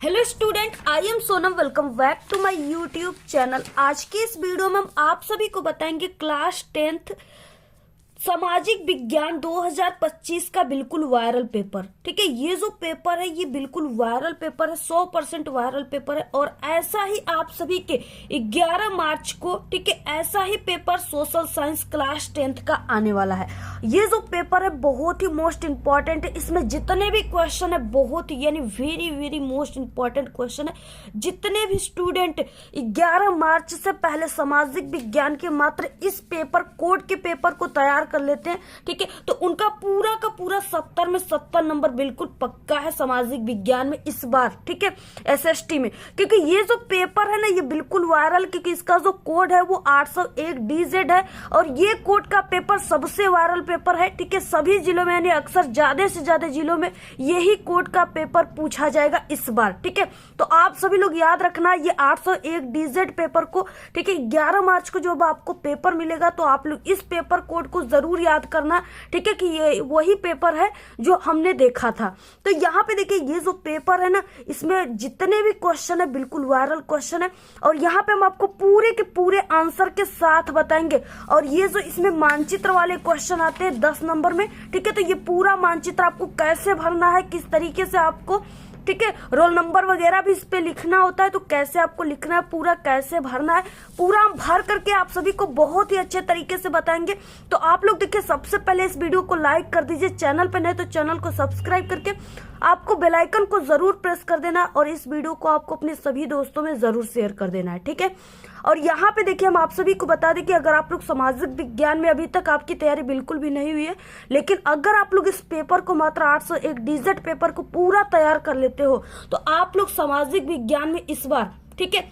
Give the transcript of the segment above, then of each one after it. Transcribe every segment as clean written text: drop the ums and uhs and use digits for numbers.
Hello student, I am Sonam. Welcome back to my YouTube channel. आज की इस video में हम आप सभी को बताएंगे क्लास 10th सामाजिक विज्ञान 2025 का बिल्कुल वायरल पेपर। ठीक है, ये जो पेपर है ये बिल्कुल वायरल पेपर है, 100% वायरल पेपर है। और ऐसा ही आप सभी के 11 मार्च को, ठीक है, ऐसा ही paper social science class 10th का आने वाला है। ये जो पेपर है बहुत ही मोस्ट इंपॉर्टेंट है। इसमें जितने भी क्वेश्चन है बहुत ही यानी very very most important question है। जितने भी स्टूडेंट 11 मार्च से पहले सामाजिक विज्ञान के मात्र इस पेपर कोड के पेपर को तैयार कर लेते हैं, ठीक है, तो उनका पूरा का पूरा 70 में 70 नंबर बिल्कुल पक्का है सामाजिक विज्ञान में इस बार। ठीक है, एसएसटी में, क्योंकि ये जो पेपर है ना ये बिल्कुल वायरल, क्योंकि इसका जो कोड है वो 801 DZ है और ये कोड का पेपर सबसे वायरल पेपर है। ठीक है, सभी जिलों में यानी अक्सर ज्यादा से ज्यादा जिलों में यही कोड का पेपर पूछा जाएगा इस बार। ठीक है, तो आप सभी लोग याद रखना ये 801 DZ पेपर को, ठीक है, 11 मार्च को जब आपको पेपर मिलेगा तो आप लोग इस पेपर कोड को जरूर याद करना। ठीक है, कि ये वही पेपर है जो हमने देखा था। तो यहाँ पे देखिए ये जो पेपर है ना इसमें जितने भी क्वेश्चन है बिल्कुल वायरल क्वेश्चन है और यहाँ पे हम आपको पूरे के पूरे आंसर के साथ बताएंगे। और ये जो इसमें मानचित्र वाले क्वेश्चन आते हैं 10 नंबर में, ठीक है, तो ये पूरा मानचित्र आपको कैसे भरना है, किस तरीके से आपको, ठीक है, रोल नंबर वगैरह भी इस पे लिखना होता है, तो कैसे आपको लिखना है, पूरा कैसे भरना है, पूरा हम भर करके आप सभी को बहुत ही अच्छे तरीके से बताएंगे। तो आप लोग देखिए सबसे पहले इस वीडियो को लाइक कर दीजिए, चैनल पे नहीं तो चैनल को सब्सक्राइब करके आपको बेल आइकन को जरूर प्रेस कर देना और इस वीडियो को आपको अपने सभी दोस्तों में जरूर शेयर कर देना है। ठीक है, और यहाँ पे देखिए हम आप सभी को बता दें कि अगर आप लोग सामाजिक विज्ञान में अभी तक आपकी तैयारी बिल्कुल भी नहीं हुई है, लेकिन अगर आप लोग इस पेपर को मात्र 801 DZ पेपर को पूरा तैयार कर लेते हो तो आप लोग सामाजिक विज्ञान में इस बार, ठीक है,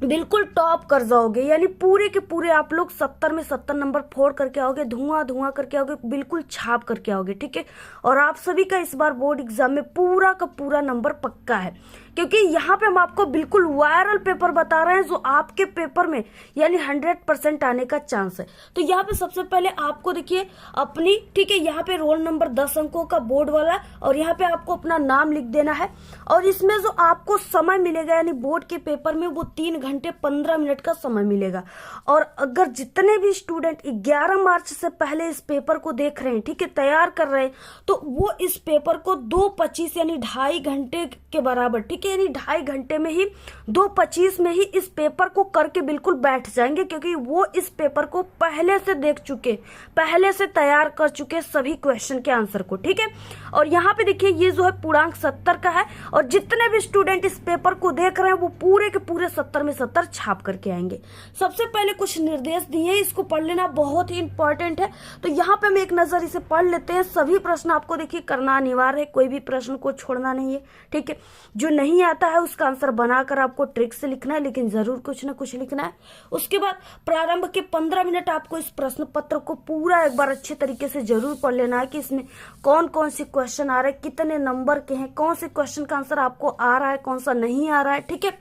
बिल्कुल टॉप कर जाओगे। यानी पूरे के पूरे आप लोग 70 में 70 नंबर फोड़ करके आओगे, धुआं धुआं करके आओगे, बिल्कुल छाप करके आओगे। ठीक है, और आप सभी का इस बार बोर्ड एग्जाम में पूरा का पूरा नंबर पक्का है, क्योंकि यहाँ पे हम आपको बिल्कुल वायरल पेपर बता रहे हैं जो आपके पेपर में यानी 100% आने का चांस है। तो यहाँ पे सबसे पहले आपको देखिए अपनी, ठीक है, यहाँ पे रोल नंबर 10 अंकों का बोर्ड वाला और यहाँ पे आपको अपना नाम लिख देना है। और इसमें जो आपको समय मिलेगा यानी बोर्ड के पेपर में वो 3 घंटे 15 मिनट का समय मिलेगा। और अगर जितने भी स्टूडेंट 11 मार्च से पहले इस पेपर को देख रहे हैं, ठीक है, तैयार कर रहे हैं, तो वो इस पेपर को 2:25 यानी 2.5 घंटे के बराबर, ठीक है, यानी 2.5 घंटे में ही 2:25 में ही इस पेपर को करके बिल्कुल बैठ जाएंगे, क्योंकि वो इस पेपर को पहले से देख चुके, पहले से तैयार कर चुके सभी क्वेश्चन के आंसर को। ठीक है, और यहाँ पे देखिए ये जो है पूर्णांक 70 का है और जितने भी स्टूडेंट इस पेपर को देख रहे हैं वो पूरे के पूरे 70 में 70 छाप करके आएंगे। सबसे पहले कुछ निर्देश दिए, इसको पढ़ लेना बहुत ही इंपॉर्टेंट है। तो यहाँ पे हम एक नजर इसे पढ़ लेते हैं। सभी प्रश्न आपको देखिए करना अनिवार्य है, कोई भी प्रश्न को छोड़ना नहीं है। ठीक है, जो नहीं आता है उसका आंसर बनाकर आपको ट्रिक से लिखना है, लेकिन जरूर कुछ ना कुछ लिखना है। उसके बाद प्रारंभ के 15 मिनट आपको इस प्रश्न पत्र को पूरा एक बार अच्छे तरीके से जरूर पढ़ लेना है कि इसमें कौन कौन से क्वेश्चन आ रहे हैं, कितने नंबर के हैं, कौन से क्वेश्चन का आंसर आपको आ रहा है, कौन सा नहीं आ रहा है। ठीक है,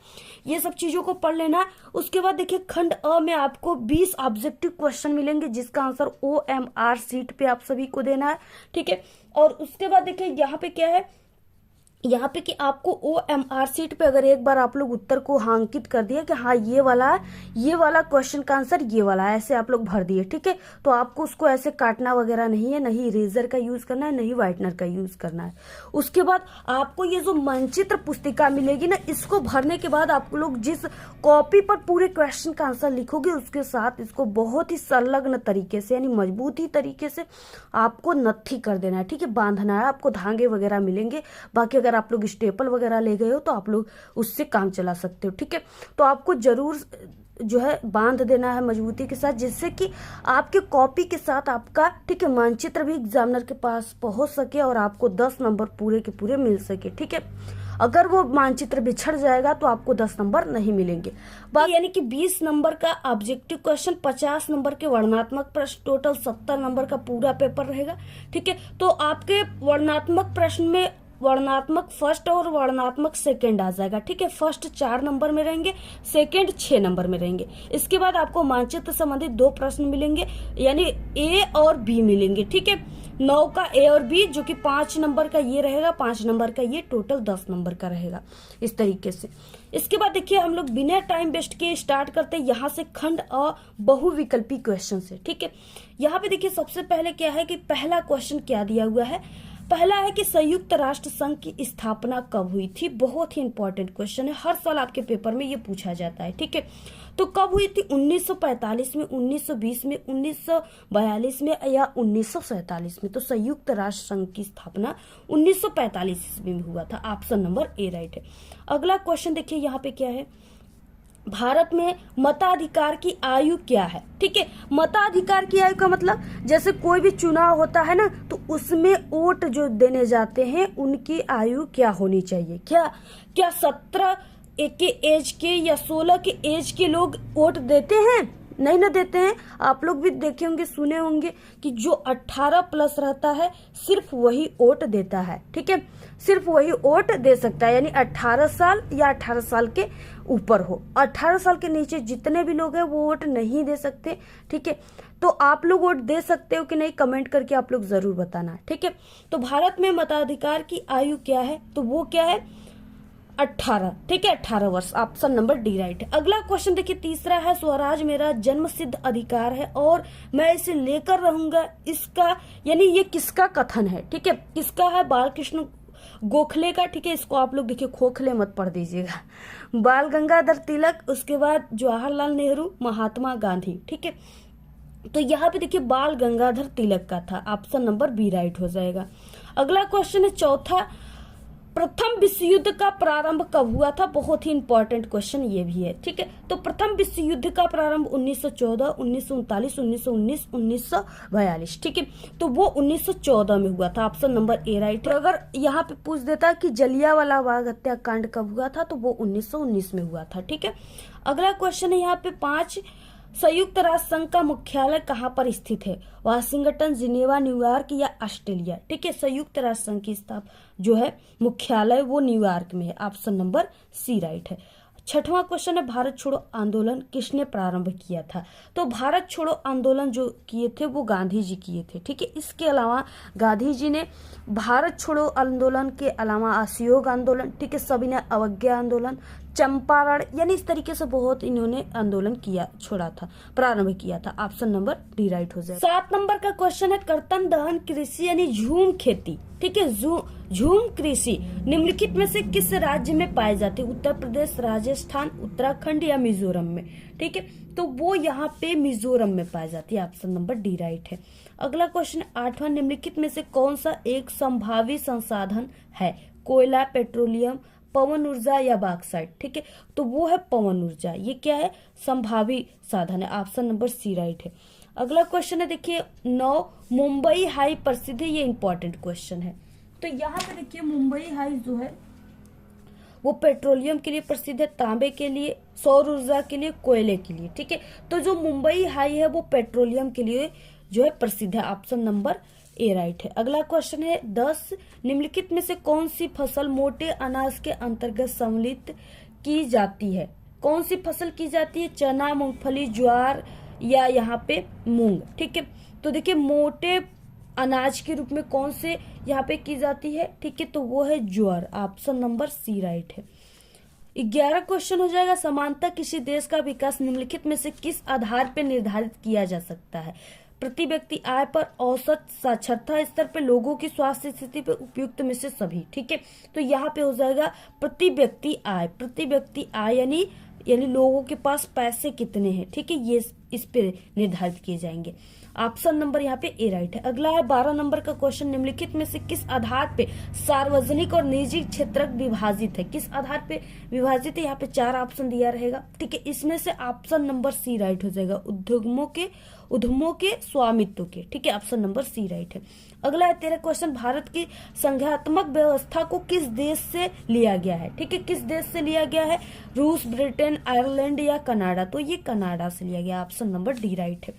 ये सब चीजों को पढ़ लेना है। उसके बाद देखिए खंड अ में आपको 20 ऑब्जेक्टिव क्वेश्चन मिलेंगे जिसका आंसर OMR सीट पे आप सभी को देना है। ठीक है, और उसके बाद देखिए यहाँ पे क्या है, यहाँ पे कि आपको OMR सीट पे अगर एक बार आप लोग उत्तर को अंकित कर दिया कि हाँ ये वाला क्वेश्चन का आंसर ये वाला है, ऐसे आप लोग भर दिए, ठीक है, तो आपको उसको ऐसे काटना वगैरह नहीं है, नहीं इरेजर का यूज करना है, नहीं व्हाइटनर का यूज करना है। उसके बाद आपको ये जो मानचित्र पुस्तिका मिलेगी ना, इसको भरने के बाद आप लोग जिस कॉपी पर पूरे क्वेश्चन का आंसर लिखोगे उसके साथ इसको बहुत ही संलग्न तरीके से यानी मजबूती तरीके से आपको नत्थी कर देना है। ठीक है, बांधना है, आपको धागे वगैरह मिलेंगे। बाकी अगर आप लोग स्टेपल वगैरह ले गए हो तो आप लोग उससे काम चला सकते हो। ठीक है, तो आपको जरूर जो है बांध देना है मजबूती के साथ, जिससे कि आपके कॉपी के साथ आपका, ठीक है, मानचित्र भी एग्जामिनर के पास पहुंच सके और आपको 10 नंबर पूरे के पूरे मिल सके। ठीक है, अगर वो मानचित्र बिछड़ जाएगा तो आपको 10 नंबर नहीं मिलेंगे। यानी कि 20 नंबर का ऑब्जेक्टिव क्वेश्चन, 50 नंबर के वर्णनात्मक प्रश्न, टोटल 70 नंबर का पूरा पेपर रहेगा। ठीक है, तो आपके वर्णनात्मक प्रश्न में वर्णात्मक फर्स्ट और वर्णात्मक सेकंड आ जाएगा। ठीक है, फर्स्ट 4 नंबर में रहेंगे, सेकंड 6 नंबर में रहेंगे। इसके बाद आपको मानचित्र संबंधित 2 प्रश्न मिलेंगे, यानी ए और बी मिलेंगे। ठीक है, 9 का ए और बी, जो कि 5 नंबर का ये रहेगा, 5 नंबर का ये, टोटल 10 नंबर का रहेगा इस तरीके से। इसके बाद देखिए हम लोग बिना टाइम वेस्ट किए स्टार्ट करते हैं यहाँ से खंड और बहुविकल्पी क्वेश्चन से। ठीक है, यहाँ पे देखिए सबसे पहले क्या है कि पहला क्वेश्चन क्या दिया हुआ है। पहला है कि संयुक्त राष्ट्र संघ की स्थापना कब हुई थी। बहुत ही इंपॉर्टेंट क्वेश्चन है, हर साल आपके पेपर में ये पूछा जाता है। ठीक है, तो कब हुई थी? 1945 में, 1920 में, 1942 में या 1947 में। तो संयुक्त राष्ट्र संघ की स्थापना 1945 ईस्वी में हुआ था। ऑप्शन नंबर ए राइट है। अगला क्वेश्चन देखिए यहाँ पे क्या है, भारत में मताधिकार की आयु क्या है। ठीक है, मताधिकार की आयु का मतलब जैसे कोई भी चुनाव होता है ना, तो उसमें वोट जो देने जाते हैं उनकी आयु क्या होनी चाहिए। क्या 17 के एज के या 16 के एज के लोग वोट देते हैं? नहीं ना देते हैं। आप लोग भी देखे होंगे, सुने होंगे कि जो 18 प्लस रहता है सिर्फ वही वोट देता है। ठीक है, सिर्फ वही वोट दे सकता है, यानी 18 साल या 18 साल के ऊपर हो। 18 साल के नीचे जितने भी लोग हैं वो वोट नहीं दे सकते। ठीक है, तो आप लोग वोट दे सकते हो कि नहीं, कमेंट करके आप लोग जरूर बताना। ठीक है, तो भारत में मताधिकार की आयु क्या है? तो वो क्या है? 18। ठीक है, 18 वर्ष। ऑप्शन नंबर डी राइट है। अगला क्वेश्चन देखिए, तीसरा है, स्वराज मेरा जन्म सिद्ध अधिकार है और मैं इसे लेकर रहूंगा। इसका यानी ये किसका कथन है? ठीक है, किसका है? बाल कृष्ण गोखले का। ठीक है, इसको आप लोग देखिए खोखले मत पढ़ दीजिएगा। बाल गंगाधर तिलक, उसके बाद जवाहरलाल नेहरू, महात्मा गांधी। ठीक है, तो यहाँ पे देखिए बाल गंगाधर तिलक का था। ऑप्शन नंबर बी राइट हो जाएगा। अगला क्वेश्चन है चौथा, प्रथम विश्व युद्ध का प्रारंभ कब हुआ था? बहुत ही इंपॉर्टेंट क्वेश्चन ये भी है। ठीक है, तो प्रथम विश्व युद्ध का प्रारंभ 1914, 1939, 1919, 1942। ठीक है, तो वो 1914 में हुआ था। ऑप्शन नंबर ए राइट है। अगर यहाँ पे पूछ देता कि जलियांवाला बाग हत्याकांड कब हुआ था, तो वो 1919 में हुआ था। ठीक है, अगला क्वेश्चन है यहाँ पे 5, संयुक्त राष्ट्र संघ का मुख्यालय कहाँ पर स्थित है? वाशिंगटन, जिनेवा, न्यूयॉर्क या ऑस्ट्रेलिया। ठीक है, संयुक्त राष्ट्र संघ की जो है मुख्यालय वो न्यूयॉर्क में है। ऑप्शन नंबर सी राइट है। छठवां क्वेश्चन है, भारत छोड़ो आंदोलन किसने प्रारंभ किया था? तो भारत छोड़ो आंदोलन जो किए थे वो गांधी जी किए थे। ठीक है, इसके अलावा गांधी जी ने भारत छोड़ो आंदोलन के अलावा असहयोग आंदोलन, ठीक है, सविनय अवज्ञा आंदोलन, चंपारण, यानी इस तरीके से बहुत इन्होंने आंदोलन किया, छोड़ा था, प्रारंभ किया था। ऑप्शन नंबर डी राइट हो जाए। 7 नंबर का क्वेश्चन है, कर्तन दहन कृषि यानी झूम खेती। ठीक है, झूम कृषि निम्नलिखित में से किस राज्य में पाई जाती है? उत्तर प्रदेश, राजस्थान, उत्तराखंड या मिजोरम में। ठीक है, तो वो यहाँ पे मिजोरम में पाई जाती है। ऑप्शन नंबर डी राइट है। अगला क्वेश्चन 8वां, निम्नलिखित में से कौन सा एक संभावी संसाधन है? कोयला, पेट्रोलियम, पवन ऊर्जा या बॉक्साइट। ठीक है, तो वो है पवन ऊर्जा। ये क्या है? संभावी साधन है। ऑप्शन नंबर सी राइट है। अगला क्वेश्चन है देखिए 9, मुंबई हाई प्रसिद्ध है। ये इंपॉर्टेंट क्वेश्चन है। तो यहाँ पे देखिए मुंबई हाई जो है वो पेट्रोलियम के लिए प्रसिद्ध है, तांबे के लिए, सौर ऊर्जा के लिए, कोयले के लिए। ठीक है, तो जो मुंबई हाई है वो पेट्रोलियम के लिए जो है प्रसिद्ध है। ऑप्शन नंबर ए राइट है। अगला क्वेश्चन है 10, निम्नलिखित में से कौन सी फसल मोटे अनाज के अंतर्गत सम्मिलित की जाती है? कौन सी फसल की जाती है? चना, मूंगफली, ज्वार या यहाँ पे मूंग। ठीक है, तो देखिए मोटे अनाज के रूप में कौन से यहाँ पे की जाती है? ठीक है, तो वो है ज्वार। ऑप्शन नंबर सी राइट है। 11 क्वेश्चन हो जाएगा, समानता किसी देश का विकास निम्नलिखित में से किस आधार पर निर्धारित किया जा सकता है? प्रति व्यक्ति आय पर, औसत साक्षरता स्तर पे, लोगों की स्वास्थ्य स्थिति पे, उपयुक्त में से सभी। ठीक है, तो यहाँ पे हो जाएगा प्रति व्यक्ति आय। प्रति व्यक्ति आय यानी लोगों के पास पैसे कितने हैं। ठीक है, ये इस पे निर्धारित किए जाएंगे। ऑप्शन नंबर यहाँ पे ए राइट है। अगला है 12 नंबर का क्वेश्चन, निम्नलिखित में से किस आधार पे सार्वजनिक और निजी क्षेत्र विभाजित है? किस आधार पे विभाजित है? यहाँ पे 4 ऑप्शन दिया रहेगा। ठीक है, इसमें से ऑप्शन नंबर सी राइट हो जाएगा, उद्यमों के स्वामित्व के। ठीक है, ऑप्शन नंबर सी राइट है। अगला है 13 क्वेश्चन, भारत की संघात्मक व्यवस्था को किस देश से लिया गया है? ठीक है, किस देश से लिया गया है? रूस, ब्रिटेन, आयरलैंड या कनाडा? तो ये कनाडा से लिया गया। ऑप्शन नंबर डी राइट है।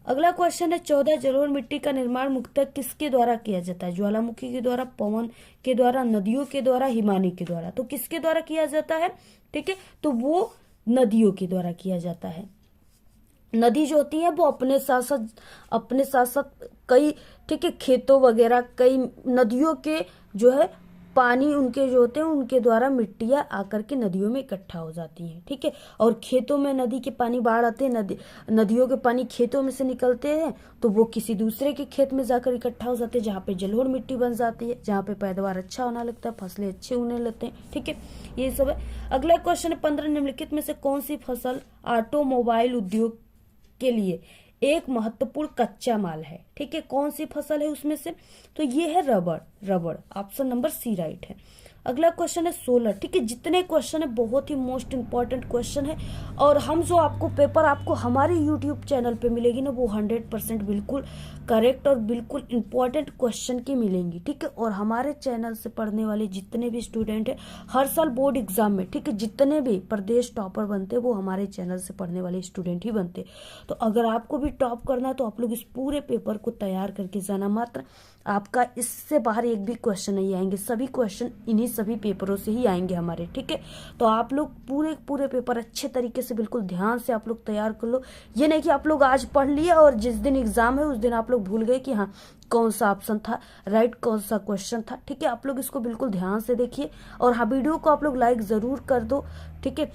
अगला क्वेश्चन है 14 जलोढ़ मिट्टी का निर्माण मुख्यतः किसके द्वारा किया जाता है? ज्वालामुखी के द्वारा, पवन के द्वारा, नदियों के द्वारा, हिमानी के द्वारा। तो किसके द्वारा किया जाता है? ठीक है, तो वो नदियों के द्वारा किया जाता है। नदी जो होती है वो अपने साथ साथ कई, ठीक है, खेतों वगैरह कई नदियों के जो है पानी उनके जो होते हैं उनके द्वारा मिट्टियां आकर के नदियों में इकट्ठा हो जाती हैं। ठीक है, और खेतों में नदी के पानी बाढ़ आते हैं, नदियों के पानी खेतों में से निकलते हैं तो वो किसी दूसरे के खेत में जाकर इकट्ठा हो जाते हैं, जहाँ पे जलोढ़ मिट्टी बन जाती है, जहाँ पे पैदावार अच्छा होने लगता है, फसलें अच्छे होने लगते हैं। ठीक है, ये सब है। अगला क्वेश्चन है 15 निम्नलिखित में से कौन सी फसल ऑटोमोबाइल उद्योग के लिए एक महत्वपूर्ण कच्चा माल है? ठीक है, कौन सी फसल है उसमें से? तो ये है रबड़। ऑप्शन नंबर सी राइट है। अगला क्वेश्चन है 16। ठीक है, जितने क्वेश्चन है बहुत ही मोस्ट इंपॉर्टेंट क्वेश्चन है, और हम जो आपको पेपर आपको हमारे यूट्यूब चैनल पे मिलेगी ना वो 100% बिल्कुल करेक्ट और बिल्कुल इंपॉर्टेंट क्वेश्चन की मिलेंगी। ठीक है, और हमारे चैनल से पढ़ने वाले जितने भी स्टूडेंट हैं हर साल बोर्ड एग्जाम में, ठीक है, जितने भी प्रदेश टॉपर बनते हैं वो हमारे चैनल से पढ़ने वाले स्टूडेंट ही बनते। तो अगर आपको भी टॉप करना है तो आप लोग इस पूरे पेपर को तैयार करके जाना, मात्र आपका इससे बाहर एक भी क्वेश्चन नहीं आएंगे, सभी क्वेश्चन इन्हीं सभी पेपरों से ही आएंगे हमारे। ठीक है, तो आप लोग पूरे पेपर अच्छे तरीके से बिल्कुल ध्यान से आप लोग तैयार कर लो। ये नहीं कि आप लोग आज पढ़ लिए और जिस दिन एग्जाम है उस दिन आप लोग भूल गए कि हाँ कौन सा ऑप्शन था राइट, कौन सा क्वेश्चन था। ठीक है, आप लोग इसको बिल्कुल ध्यान से देखिए, और हाँ वीडियो को आप लोग लाइक जरूर कर दो। ठीक है,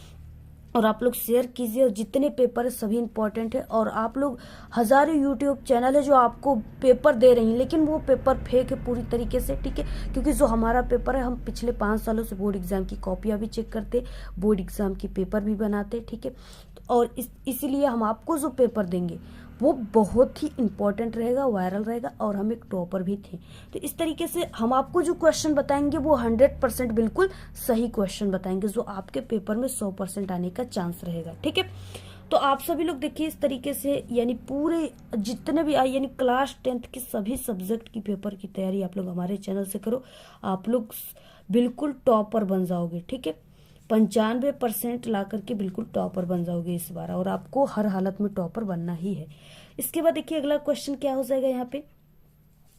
और आप लोग शेयर कीजिए, और जितने पेपर है सभी इंपॉर्टेंट है। और आप लोग हजारों यूट्यूब चैनल है जो आपको पेपर दे रही हैं लेकिन वो पेपर फेक है पूरी तरीके से। ठीक है, क्योंकि जो हमारा पेपर है हम पिछले 5 सालों से बोर्ड एग्जाम की कॉपियां भी चेक करते, बोर्ड एग्जाम की पेपर भी बनाते। ठीक है, और इसीलिए हम आपको जो पेपर देंगे वो बहुत ही इंपॉर्टेंट रहेगा, वायरल रहेगा, और हम एक टॉपर भी थे। तो इस तरीके से हम आपको जो क्वेश्चन बताएंगे वो 100% बिल्कुल सही क्वेश्चन बताएंगे जो आपके पेपर में 100% आने का चांस रहेगा। ठीक है, तो आप सभी लोग देखिए इस तरीके से, यानी पूरे जितने भी आए यानी क्लास 10th के सभी सब्जेक्ट की पेपर की तैयारी आप लोग हमारे चैनल से करो, आप लोग बिल्कुल टॉपर बन जाओगे। ठीक है, 95% ला करके बिल्कुल टॉपर बन जाओगे इस बार, और आपको हर हालत में टॉपर बनना ही है। इसके बाद देखिए अगला क्वेश्चन क्या हो जाएगा यहाँ पे,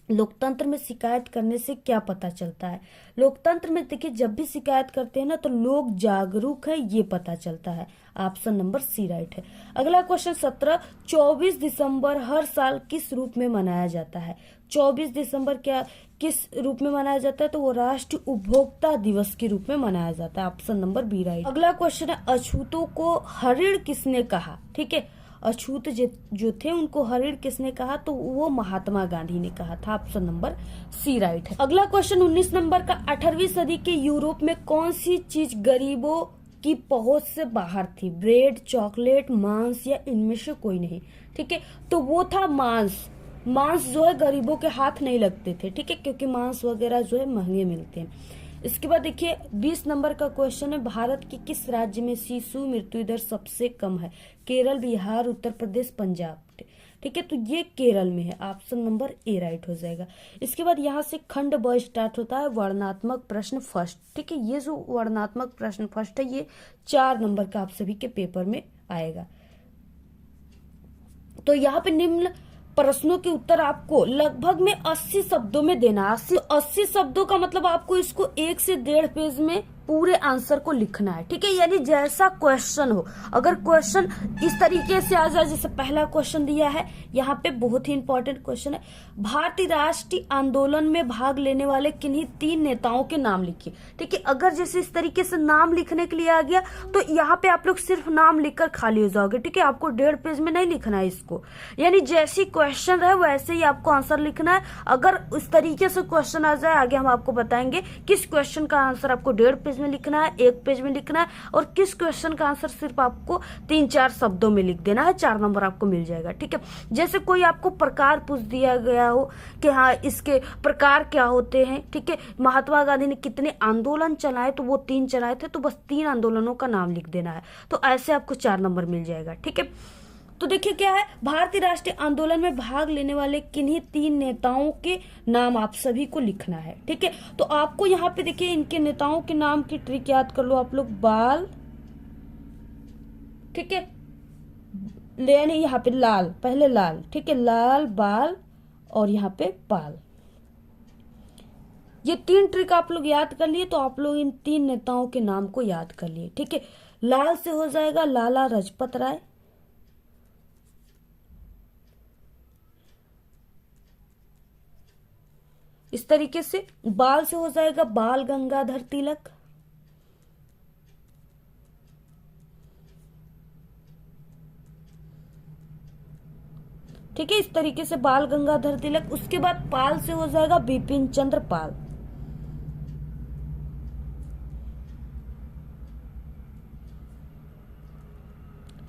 लोकतंत्र में शिकायत करने से क्या पता चलता है? लोकतंत्र में देखिए जब भी शिकायत करते हैं ना तो लोग जागरूक है ये पता चलता है। ऑप्शन नंबर सी राइट है। अगला क्वेश्चन 17, 24 दिसंबर हर साल किस रूप में मनाया जाता है? 24 दिसंबर क्या किस रूप में मनाया जाता है? तो वो राष्ट्रीय उपभोक्ता दिवस के रूप में मनाया जाता है। Option number B right. अगला क्वेश्चन है अछूतों को हरिण किसने कहा? ठीक है, अछूत जो थे उनको हरिण किसने कहा? तो वो महात्मा गांधी ने कहा था। ऑप्शन नंबर सी राइट है। अगला क्वेश्चन 19 नंबर का, 18वीं सदी के यूरोप में कौन सी चीज गरीबों की पहुंच से बाहर थी? ब्रेड, चॉकलेट, मांस, या इनमें से कोई नहीं? ठीक है, तो वो था मांस। मांस जो है गरीबों के हाथ नहीं लगते थे। ठीक है, क्योंकि मांस वगैरह जो है महंगे मिलते हैं। इसके बाद देखिए 20 नंबर का क्वेश्चन है, भारत के किस राज्य में शिशु मृत्यु दर सबसे कम है? केरल, बिहार, उत्तर प्रदेश, पंजाब। ठीक है, तो ये केरल में है। ऑप्शन नंबर ए राइट हो जाएगा। इसके बाद यहाँ से खंड ब स्टार्ट होता है, वर्णनात्मक प्रश्न फर्स्ट। ठीक है, ये जो वर्णनात्मक प्रश्न फर्स्ट है ये 4 नंबर का आप सभी के पेपर में आएगा। तो यहाँ पे निम्न प्रश्नों के उत्तर आपको लगभग में 80 शब्दों में देना। 80 शब्दों का मतलब आपको इसको 1 से 1.5 पेज में पूरे आंसर को लिखना है। ठीक है, यानी जैसा क्वेश्चन हो, अगर क्वेश्चन इस तरीके से आ जाए जैसे पहला क्वेश्चन दिया है यहाँ पे, बहुत ही इंपॉर्टेंट क्वेश्चन है, भारतीय राष्ट्रीय आंदोलन में भाग लेने वाले किन्हीं 3 नेताओं के नाम लिखिए। ठीक है, अगर जैसे इस तरीके से नाम लिखने के लिए आ गया तो यहाँ पे आप लोग सिर्फ नाम लिखकर खाली हो जाओगे। ठीक है, आपको 1.5 पेज में नहीं लिखना है इसको, यानी जैसी क्वेश्चन है वैसे ही आपको आंसर लिखना है। अगर इस तरीके से क्वेश्चन आ जाए, आगे हम आपको बताएंगे किस क्वेश्चन का आंसर आपको 1.5 पेज में लिखना है, 1 पेज में लिखना है, और किस क्वेश्चन का आंसर सिर्फ आपको 3-4 शब्दों में लिख देना है, 4 नंबर आपको मिल जाएगा। ठीक है, जैसे कोई आपको प्रकार पूछ दिया गया हो कि हाँ इसके प्रकार क्या होते हैं। ठीक है, महात्मा गांधी ने कितने आंदोलन चलाए? तो वो 3 चलाए थे, तो बस 3 आंदोलनों का नाम लिख देना है, तो ऐसे आपको 4 नंबर मिल जाएगा। ठीक है, तो देखिए क्या है, भारतीय राष्ट्रीय आंदोलन में भाग लेने वाले किन्हीं 3 नेताओं के नाम आप सभी को लिखना है। ठीक है, तो आपको यहाँ पे देखिए इनके नेताओं के नाम की ट्रिक याद कर लो आप लोग। बाल, ठीक है, यानी यहाँ पे लाल, पहले लाल, ठीक है, लाल बाल और यहाँ पे पाल। ये 3 ट्रिक आप लोग याद कर लिए तो आप लोग इन 3 नेताओं के नाम को याद कर लिए, ठीक है। लाल से हो जाएगा लाला लाजपत राय, इस तरीके से। बाल से हो जाएगा बाल गंगाधर तिलक, ठीक है, इस तरीके से बाल गंगाधर तिलक। उसके बाद पाल से हो जाएगा बिपिन चंद्र पाल,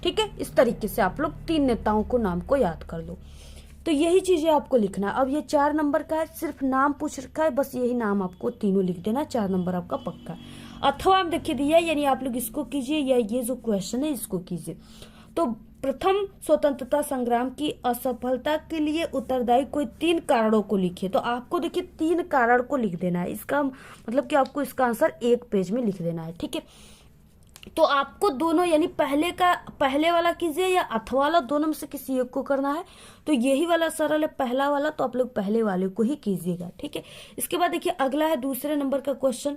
ठीक है। इस तरीके से आप लोग 3 नेताओं को नाम को याद कर लो। तो यही चीजें आपको लिखना है। अब ये 4 नंबर का है, सिर्फ नाम पूछ रखा है, बस यही नाम आपको तीनों लिख देना, 4 नंबर आपका पक्का है। अथवा आप देखिए दिया, यानी आप लोग इसको कीजिए या ये जो क्वेश्चन है इसको कीजिए। तो प्रथम स्वतंत्रता संग्राम की असफलता के लिए उत्तरदायी कोई 3 कारणों को लिखिए। तो आपको देखिए 3 कारण को लिख देना है, इसका मतलब कि आपको इसका आंसर 1 पेज में लिख देना है, ठीक है। तो आपको दोनों, यानी पहले वाला कीजिए या अथवा वाला, दोनों में से किसी एक को करना है। तो यही वाला सरल है, पहला वाला, तो आप लोग पहले वाले को ही कीजिएगा, ठीक है। इसके बाद देखिए अगला है दूसरे नंबर का क्वेश्चन,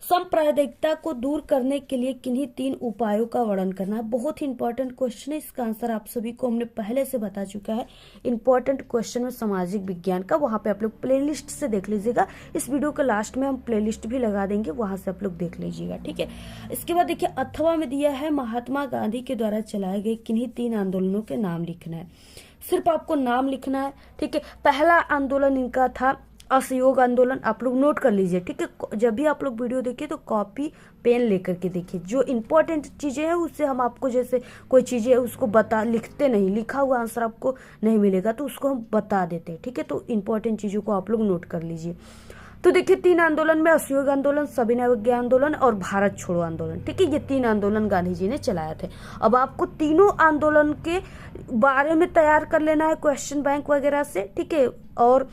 सांप्रदायिकता को दूर करने के लिए किन्हीं 3 उपायों का वर्णन करना है। बहुत ही इंपॉर्टेंट क्वेश्चन है, इसका आंसर आप सभी को हमने पहले से बता चुका है। इंपॉर्टेंट क्वेश्चन में सामाजिक विज्ञान का, वहां पे आप लोग प्लेलिस्ट से देख लीजिएगा। इस वीडियो के लास्ट में हम प्लेलिस्ट भी लगा देंगे, वहां से आप लोग देख लीजिएगा, ठीक है। इसके बाद देखिए अथवा में दिया है महात्मा गांधी के द्वारा चलाए गए किन्हीं 3 आंदोलनों के नाम लिखना है। सिर्फ आपको नाम लिखना है, ठीक है। पहला आंदोलन इनका था असहयोग आंदोलन, आप लोग नोट कर लीजिए, ठीक है। जब भी आप लोग वीडियो देखिए तो कॉपी पेन लेकर के देखिए, जो इंपॉर्टेंट चीजें हैं उससे हम आपको, जैसे कोई चीजें है उसको लिखते नहीं, लिखा हुआ आंसर आपको नहीं मिलेगा तो उसको हम बता देते हैं, ठीक है। तो इंपॉर्टेंट चीजों को आप लोग नोट कर लीजिए। तो देखिए 3 आंदोलन में असहयोग आंदोलन, सविनय अवज्ञा आंदोलन और भारत छोड़ो आंदोलन, ठीक है। ये 3 आंदोलन गांधी जी ने चलाए थे। अब आपको तीनों आंदोलन के बारे में तैयार कर लेना है क्वेश्चन बैंक वगैरह से, ठीक है, और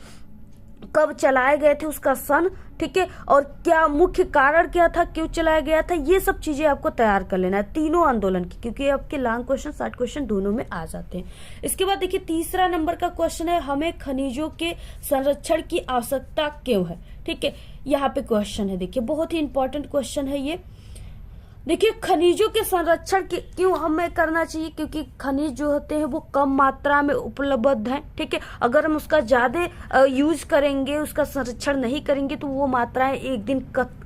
कब चलाए गए थे उसका सन, ठीक है, और क्या मुख्य कारण क्या था, क्यों चलाया गया था, ये सब चीजें आपको तैयार कर लेना है तीनों आंदोलन की, क्योंकि आपके लॉन्ग क्वेश्चन, शॉर्ट क्वेश्चन दोनों में आ जाते हैं। इसके बाद देखिए तीसरा नंबर का क्वेश्चन है, हमें खनिजों के संरक्षण की आवश्यकता क्यों है, ठीक है। यहाँ पे क्वेश्चन है, देखिए बहुत ही इंपॉर्टेंट क्वेश्चन है ये। देखिए खनिजों के संरक्षण क्यों हमें करना चाहिए, क्योंकि खनिज जो होते हैं वो कम मात्रा में उपलब्ध हैं, ठीक है। अगर हम उसका ज्यादा यूज करेंगे, उसका संरक्षण नहीं करेंगे तो वो मात्राएं एक दिन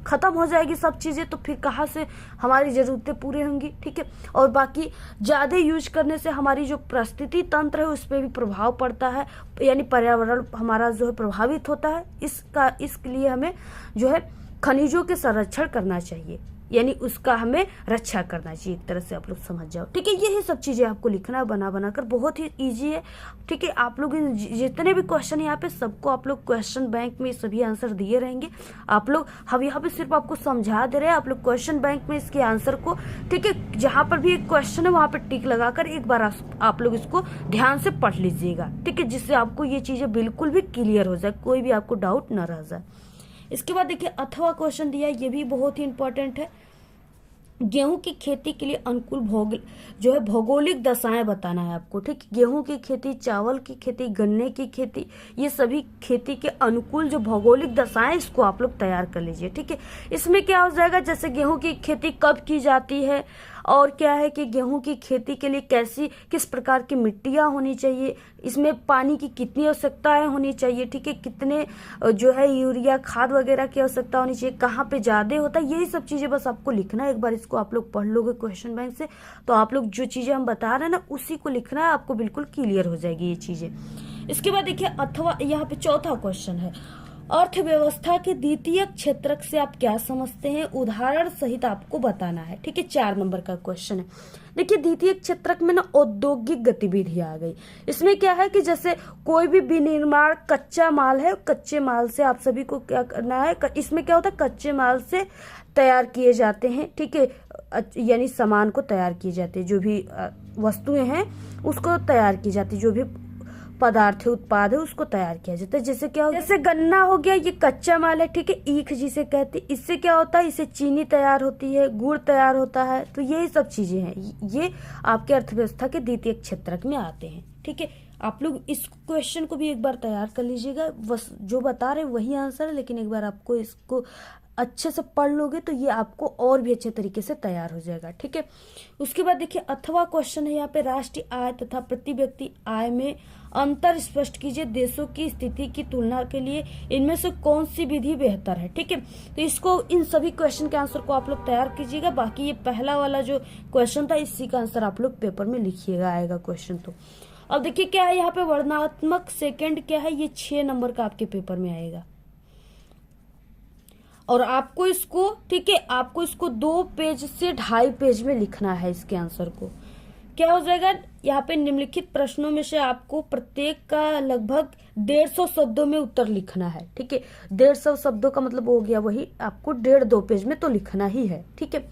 खत्म हो जाएगी सब चीजें, तो फिर कहाँ से हमारी जरूरतें पूरी होंगी, ठीक है। और बाकी ज्यादा यूज करने से हमारी जो परिस्थिति तंत्र है उस पर भी प्रभाव पड़ता है, यानी पर्यावरण हमारा जो है प्रभावित होता है। इसके लिए हमें जो है खनिजों के संरक्षण करना चाहिए, यानी उसका हमें रक्षा करना चाहिए, एक तरह से आप लोग समझ जाओ, ठीक है। यही सब चीजें आपको लिखना है बना कर, बहुत ही इजी है, ठीक है। आप लोग जितने भी क्वेश्चन यहाँ पे सबको आप लोग क्वेश्चन बैंक में सभी आंसर दिए रहेंगे। आप लोग हम यहाँ पे सिर्फ आपको समझा दे रहे हैं, आप लोग क्वेश्चन बैंक में इसके आंसर को, ठीक है, जहां पर भी एक क्वेश्चन है वहां पर टिक लगाकर एक बार आप लोग इसको ध्यान से पढ़ लीजिएगा, ठीक है, जिससे आपको ये चीजें बिल्कुल भी क्लियर हो जाए, कोई भी आपको डाउट न रह जाए। इसके बाद देखिए अथवा क्वेश्चन दिया है, ये भी बहुत ही इंपॉर्टेंट है। गेहूं की खेती के लिए अनुकूल भौगोलिक दशाएं बताना है आपको, ठीक। गेहूं की खेती, चावल की खेती, गन्ने की खेती, ये सभी खेती के अनुकूल जो भौगोलिक दशाएं, इसको आप लोग तैयार कर लीजिए, ठीक है। इसमें क्या हो जाएगा, जैसे गेहूं की खेती कब की जाती है, और क्या है कि गेहूं की खेती के लिए किस प्रकार की मिट्टियां होनी चाहिए, इसमें पानी की कितनी आवश्यकताएं होनी चाहिए, ठीक है, कितने जो है यूरिया खाद वगैरह की आवश्यकता होनी चाहिए, कहाँ पे ज्यादा होता है, यही सब चीजें बस आपको लिखना है। एक बार इसको आप लोग पढ़ लोगे क्वेश्चन बैंक से तो आप लोग जो चीजें हम बता रहे हैं ना उसी को लिखना है, आपको बिल्कुल क्लियर हो जाएगी ये चीजें। इसके बाद देखिए अथवा यहाँ पे चौथा क्वेश्चन है, अर्थव्यवस्था के द्वितीय क्षेत्रक से आप क्या समझते हैं, उदाहरण सहित आपको बताना है, ठीक है। 4 नंबर का क्वेश्चन है। देखिए द्वितीय क्षेत्रक में ना औद्योगिक गतिविधि आ गई। इसमें क्या है कि जैसे कोई भी विनिर्माण कच्चा माल है, कच्चे माल से आप सभी को क्या करना है, इसमें क्या होता है कच्चे माल से तैयार किए जाते हैं, ठीक है, यानी सामान को तैयार किए जाते हैं, जो भी वस्तुएं हैं उसको तैयार की जाती है, जो भी पदार्थ है, उत्पाद है, उसको तैयार किया जाता है। जैसे क्या हो, जैसे गन्ना हो गया, ये कच्चा माल है, ठीक है, ईख जिसे कहते हैं। इससे क्या होता है, इससे चीनी तैयार होती है, गुड़ तैयार होता है। तो यही सब चीजें हैं, ये आपके अर्थव्यवस्था के द्वितीय क्षेत्रक में आते हैं, ठीक है। आप लोग इस क्वेश्चन को भी एक बार तैयार कर लीजिएगा, बस जो बता रहे हैं वही आंसर है, लेकिन एक बार आपको इसको अच्छे से पढ़ लोगे तो ये आपको और भी अच्छे तरीके से तैयार हो जाएगा, ठीक है। उसके बाद देखिए अथवा क्वेश्चन है यहाँ पे, राष्ट्रीय आय तथा प्रति व्यक्ति आय में अंतर स्पष्ट कीजिए, देशों की स्थिति की तुलना के लिए इनमें से कौन सी विधि बेहतर है, ठीक है। तो इसको, इन सभी क्वेश्चन के आंसर को आप लोग तैयार कीजिएगा। बाकी ये पहला वाला जो क्वेश्चन था, इसी का आंसर आप लोग पेपर में लिखिएगा, आएगा क्वेश्चन। तो अब देखिए क्या है यहाँ पे, वर्णनात्मक सेकंड क्या है, ये 6 नंबर का आपके पेपर में आएगा। और आपको इसको, ठीक है, आपको इसको 2 पेज से 2.5 पेज में लिखना है। इसके आंसर को क्या हो जाएगा, यहाँ पे निम्नलिखित प्रश्नों में से आपको प्रत्येक का लगभग 150 शब्दों में उत्तर लिखना है, ठीक है। 150 शब्दों का मतलब हो गया वही, आपको 1.5-2 पेज में तो लिखना ही है, ठीक है।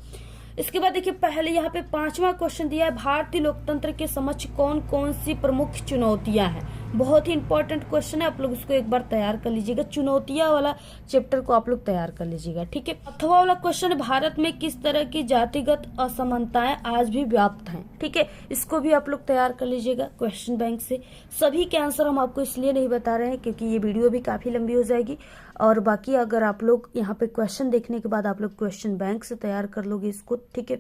इसके बाद देखिए पहले यहाँ पे 5वां क्वेश्चन दिया है, भारतीय लोकतंत्र के समक्ष कौन कौन सी प्रमुख चुनौतियां हैं। बहुत ही इंपॉर्टेंट क्वेश्चन है, आप लोग इसको एक बार तैयार कर लीजिएगा। चुनौतियां वाला चैप्टर को आप लोग तैयार कर लीजिएगा, ठीक है। अथवा वाला क्वेश्चन है, भारत में किस तरह की जातिगत असमानताएं आज भी व्याप्त हैं, ठीक है। इसको भी आप लोग तैयार कर लीजिएगा क्वेश्चन बैंक से। सभी के आंसर हम आपको इसलिए नहीं बता रहे हैं क्योंकि ये वीडियो भी काफी लंबी हो जाएगी, और बाकी अगर आप लोग यहाँ पे क्वेश्चन देखने के बाद आप लोग क्वेश्चन बैंक से तैयार कर लोगे इसको, ठीक है,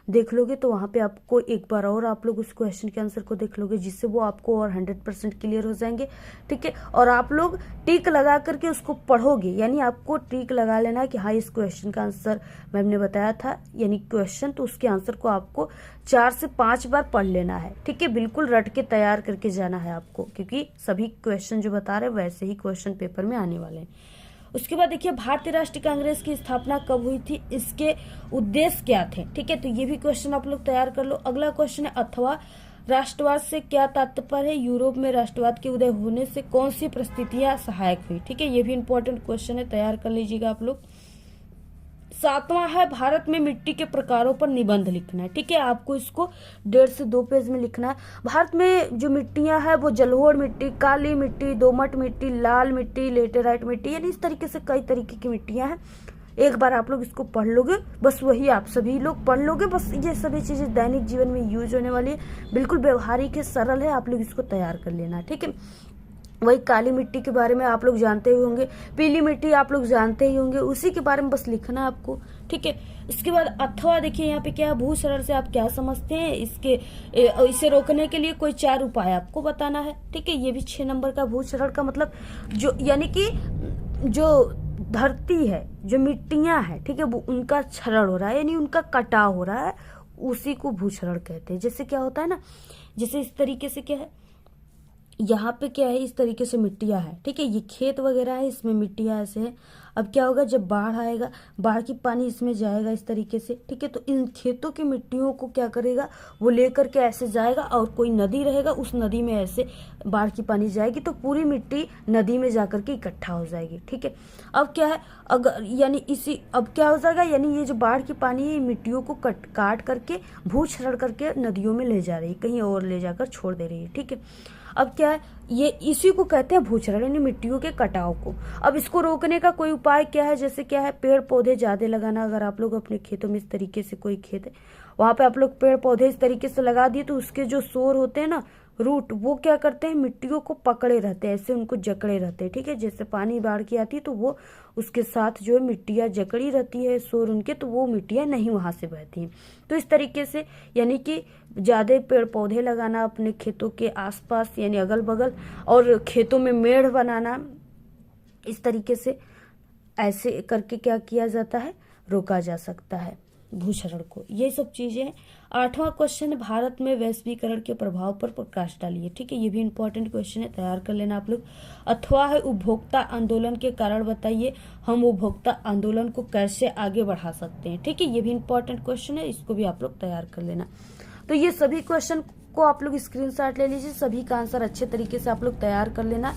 देख लोगे, तो वहां पे आपको एक बार और आप लोग उस क्वेश्चन के आंसर को देख लोगे, जिससे वो आपको और 100% क्लियर हो जाएंगे, ठीक है। और आप लोग टिक लगा करके उसको पढ़ोगे, यानी आपको टिक लगा लेना है कि हाँ इस क्वेश्चन का आंसर मैम ने बताया था, यानी क्वेश्चन, तो उसके आंसर को आपको 4 से 5 बार पढ़ लेना है, ठीक है। बिल्कुल रट के तैयार करके जाना है आपको, क्योंकि सभी क्वेश्चन जो बता रहे हैं वैसे ही क्वेश्चन पेपर में आने वाले हैं। उसके बाद देखिए भारतीय राष्ट्रीय कांग्रेस की स्थापना कब हुई थी, इसके उद्देश्य क्या थे, ठीक है। तो ये भी क्वेश्चन आप लोग तैयार कर लो। अगला क्वेश्चन है, अथवा राष्ट्रवाद से क्या तात्पर्य है, यूरोप में राष्ट्रवाद के उदय होने से कौन सी परिस्थितियां सहायक हुई, ठीक है। ये भी इंपॉर्टेंट क्वेश्चन है, तैयार कर लीजिएगा आप लोग। 7वां है, भारत में मिट्टी के प्रकारों पर निबंध लिखना है, ठीक है। आपको इसको 1.5 से 2 पेज में लिखना है। भारत में जो मिट्टियां हैं वो जलोढ़ मिट्टी, काली मिट्टी, दोमट मिट्टी, लाल मिट्टी, लेटेराइट मिट्टी, यानी इस तरीके से कई तरीके की मिट्टियां हैं। एक बार आप लोग इसको पढ़ लोगे, बस वही आप सभी लोग पढ़ लोगे, बस ये सभी चीजें दैनिक जीवन में यूज होने वाली है, बिल्कुल व्यवहारिक है, सरल है, आप लोग इसको तैयार कर लेना, ठीक है। वही काली मिट्टी के बारे में आप लोग जानते ही होंगे, पीली मिट्टी आप लोग जानते ही होंगे, उसी के बारे में बस लिखना है आपको, ठीक है। इसके बाद अथवा देखिए यहाँ पे क्या है, भूक्षरण से आप क्या समझते हैं, इसे रोकने के लिए कोई 4 उपाय आपको बताना है, ठीक है। ये भी 6 नंबर का, भूक्षरण का मतलब जो, यानी कि जो धरती है, जो मिट्टियां हैं, ठीक है, वो उनका क्षरण हो रहा है, यानी उनका कटाव हो रहा है, उसी को भूक्षरण कहते हैं। जैसे क्या होता है ना, जैसे इस तरीके से क्या है, यहाँ पे क्या है, इस तरीके से मिट्टियां है, ठीक है, ये खेत वगैरह है, इसमें मिट्टियां ऐसे हैं। अब क्या होगा, जब बाढ़ आएगा, बाढ़ की पानी इसमें जाएगा इस तरीके से, ठीक है। तो इन खेतों की मिट्टियों को क्या करेगा, वो लेकर के ऐसे जाएगा, और कोई नदी रहेगा, उस नदी में ऐसे बाढ़ की पानी जाएगी, तो पूरी मिट्टी नदी में जाकर के इकट्ठा हो जाएगी, ठीक है। अब क्या है, अगर यानी अब क्या हो जाएगा, यानी ये जो बाढ़ की पानी है, मिट्टियों को काट करके भूक्षरण करके नदियों में ले जा रही है, कहीं और ले जाकर छोड़ दे रही है, ठीक है। अब क्या है, ये इसी को कहते हैं भूक्षरण, यानी मिट्टियों के कटाव को। अब इसको रोकने का कोई उपाय क्या है, जैसे क्या है, पेड़ पौधे ज्यादा लगाना। अगर आप लोग अपने खेतों में इस तरीके से कोई खेत है, वहां पे आप लोग पेड़ पौधे इस तरीके से लगा दिए, तो उसके जो सोर होते हैं ना, रूट, वो क्या करते हैं, मिट्टियों को पकड़े रहते हैं, ऐसे उनको जकड़े रहते हैं, ठीक है। जैसे पानी बाढ़ की आती है तो वो उसके साथ जो है मिट्टियां जकड़ी रहती है, सोर उनके, तो वो मिट्टियां नहीं वहां से बहती हैं। तो इस तरीके से यानी कि ज्यादा पेड़ पौधे लगाना अपने खेतों के आसपास, यानी अगल बगल, और खेतों में मेढ़ बनाना, इस तरीके से ऐसे करके क्या किया जाता है, रोका जा सकता है भूक्षरण को। ये सब चीजें। 8वां क्वेश्चन, भारत में वैश्वीकरण के प्रभाव पर प्रकाश डालिए, ठीक है। ये भी इंपॉर्टेंट क्वेश्चन है, तैयार कर लेना आप लोग। अथवा है, उपभोक्ता आंदोलन के कारण बताइए, हम उपभोक्ता आंदोलन को कैसे आगे बढ़ा सकते हैं, ठीक है। ये भी इंपॉर्टेंट क्वेश्चन है, इसको भी आप लोग तैयार कर लेना। तो ये सभी क्वेश्चन को आप लोग स्क्रीनशॉट ले लीजिए, सभी का आंसर अच्छे तरीके से आप लोग तैयार कर लेना।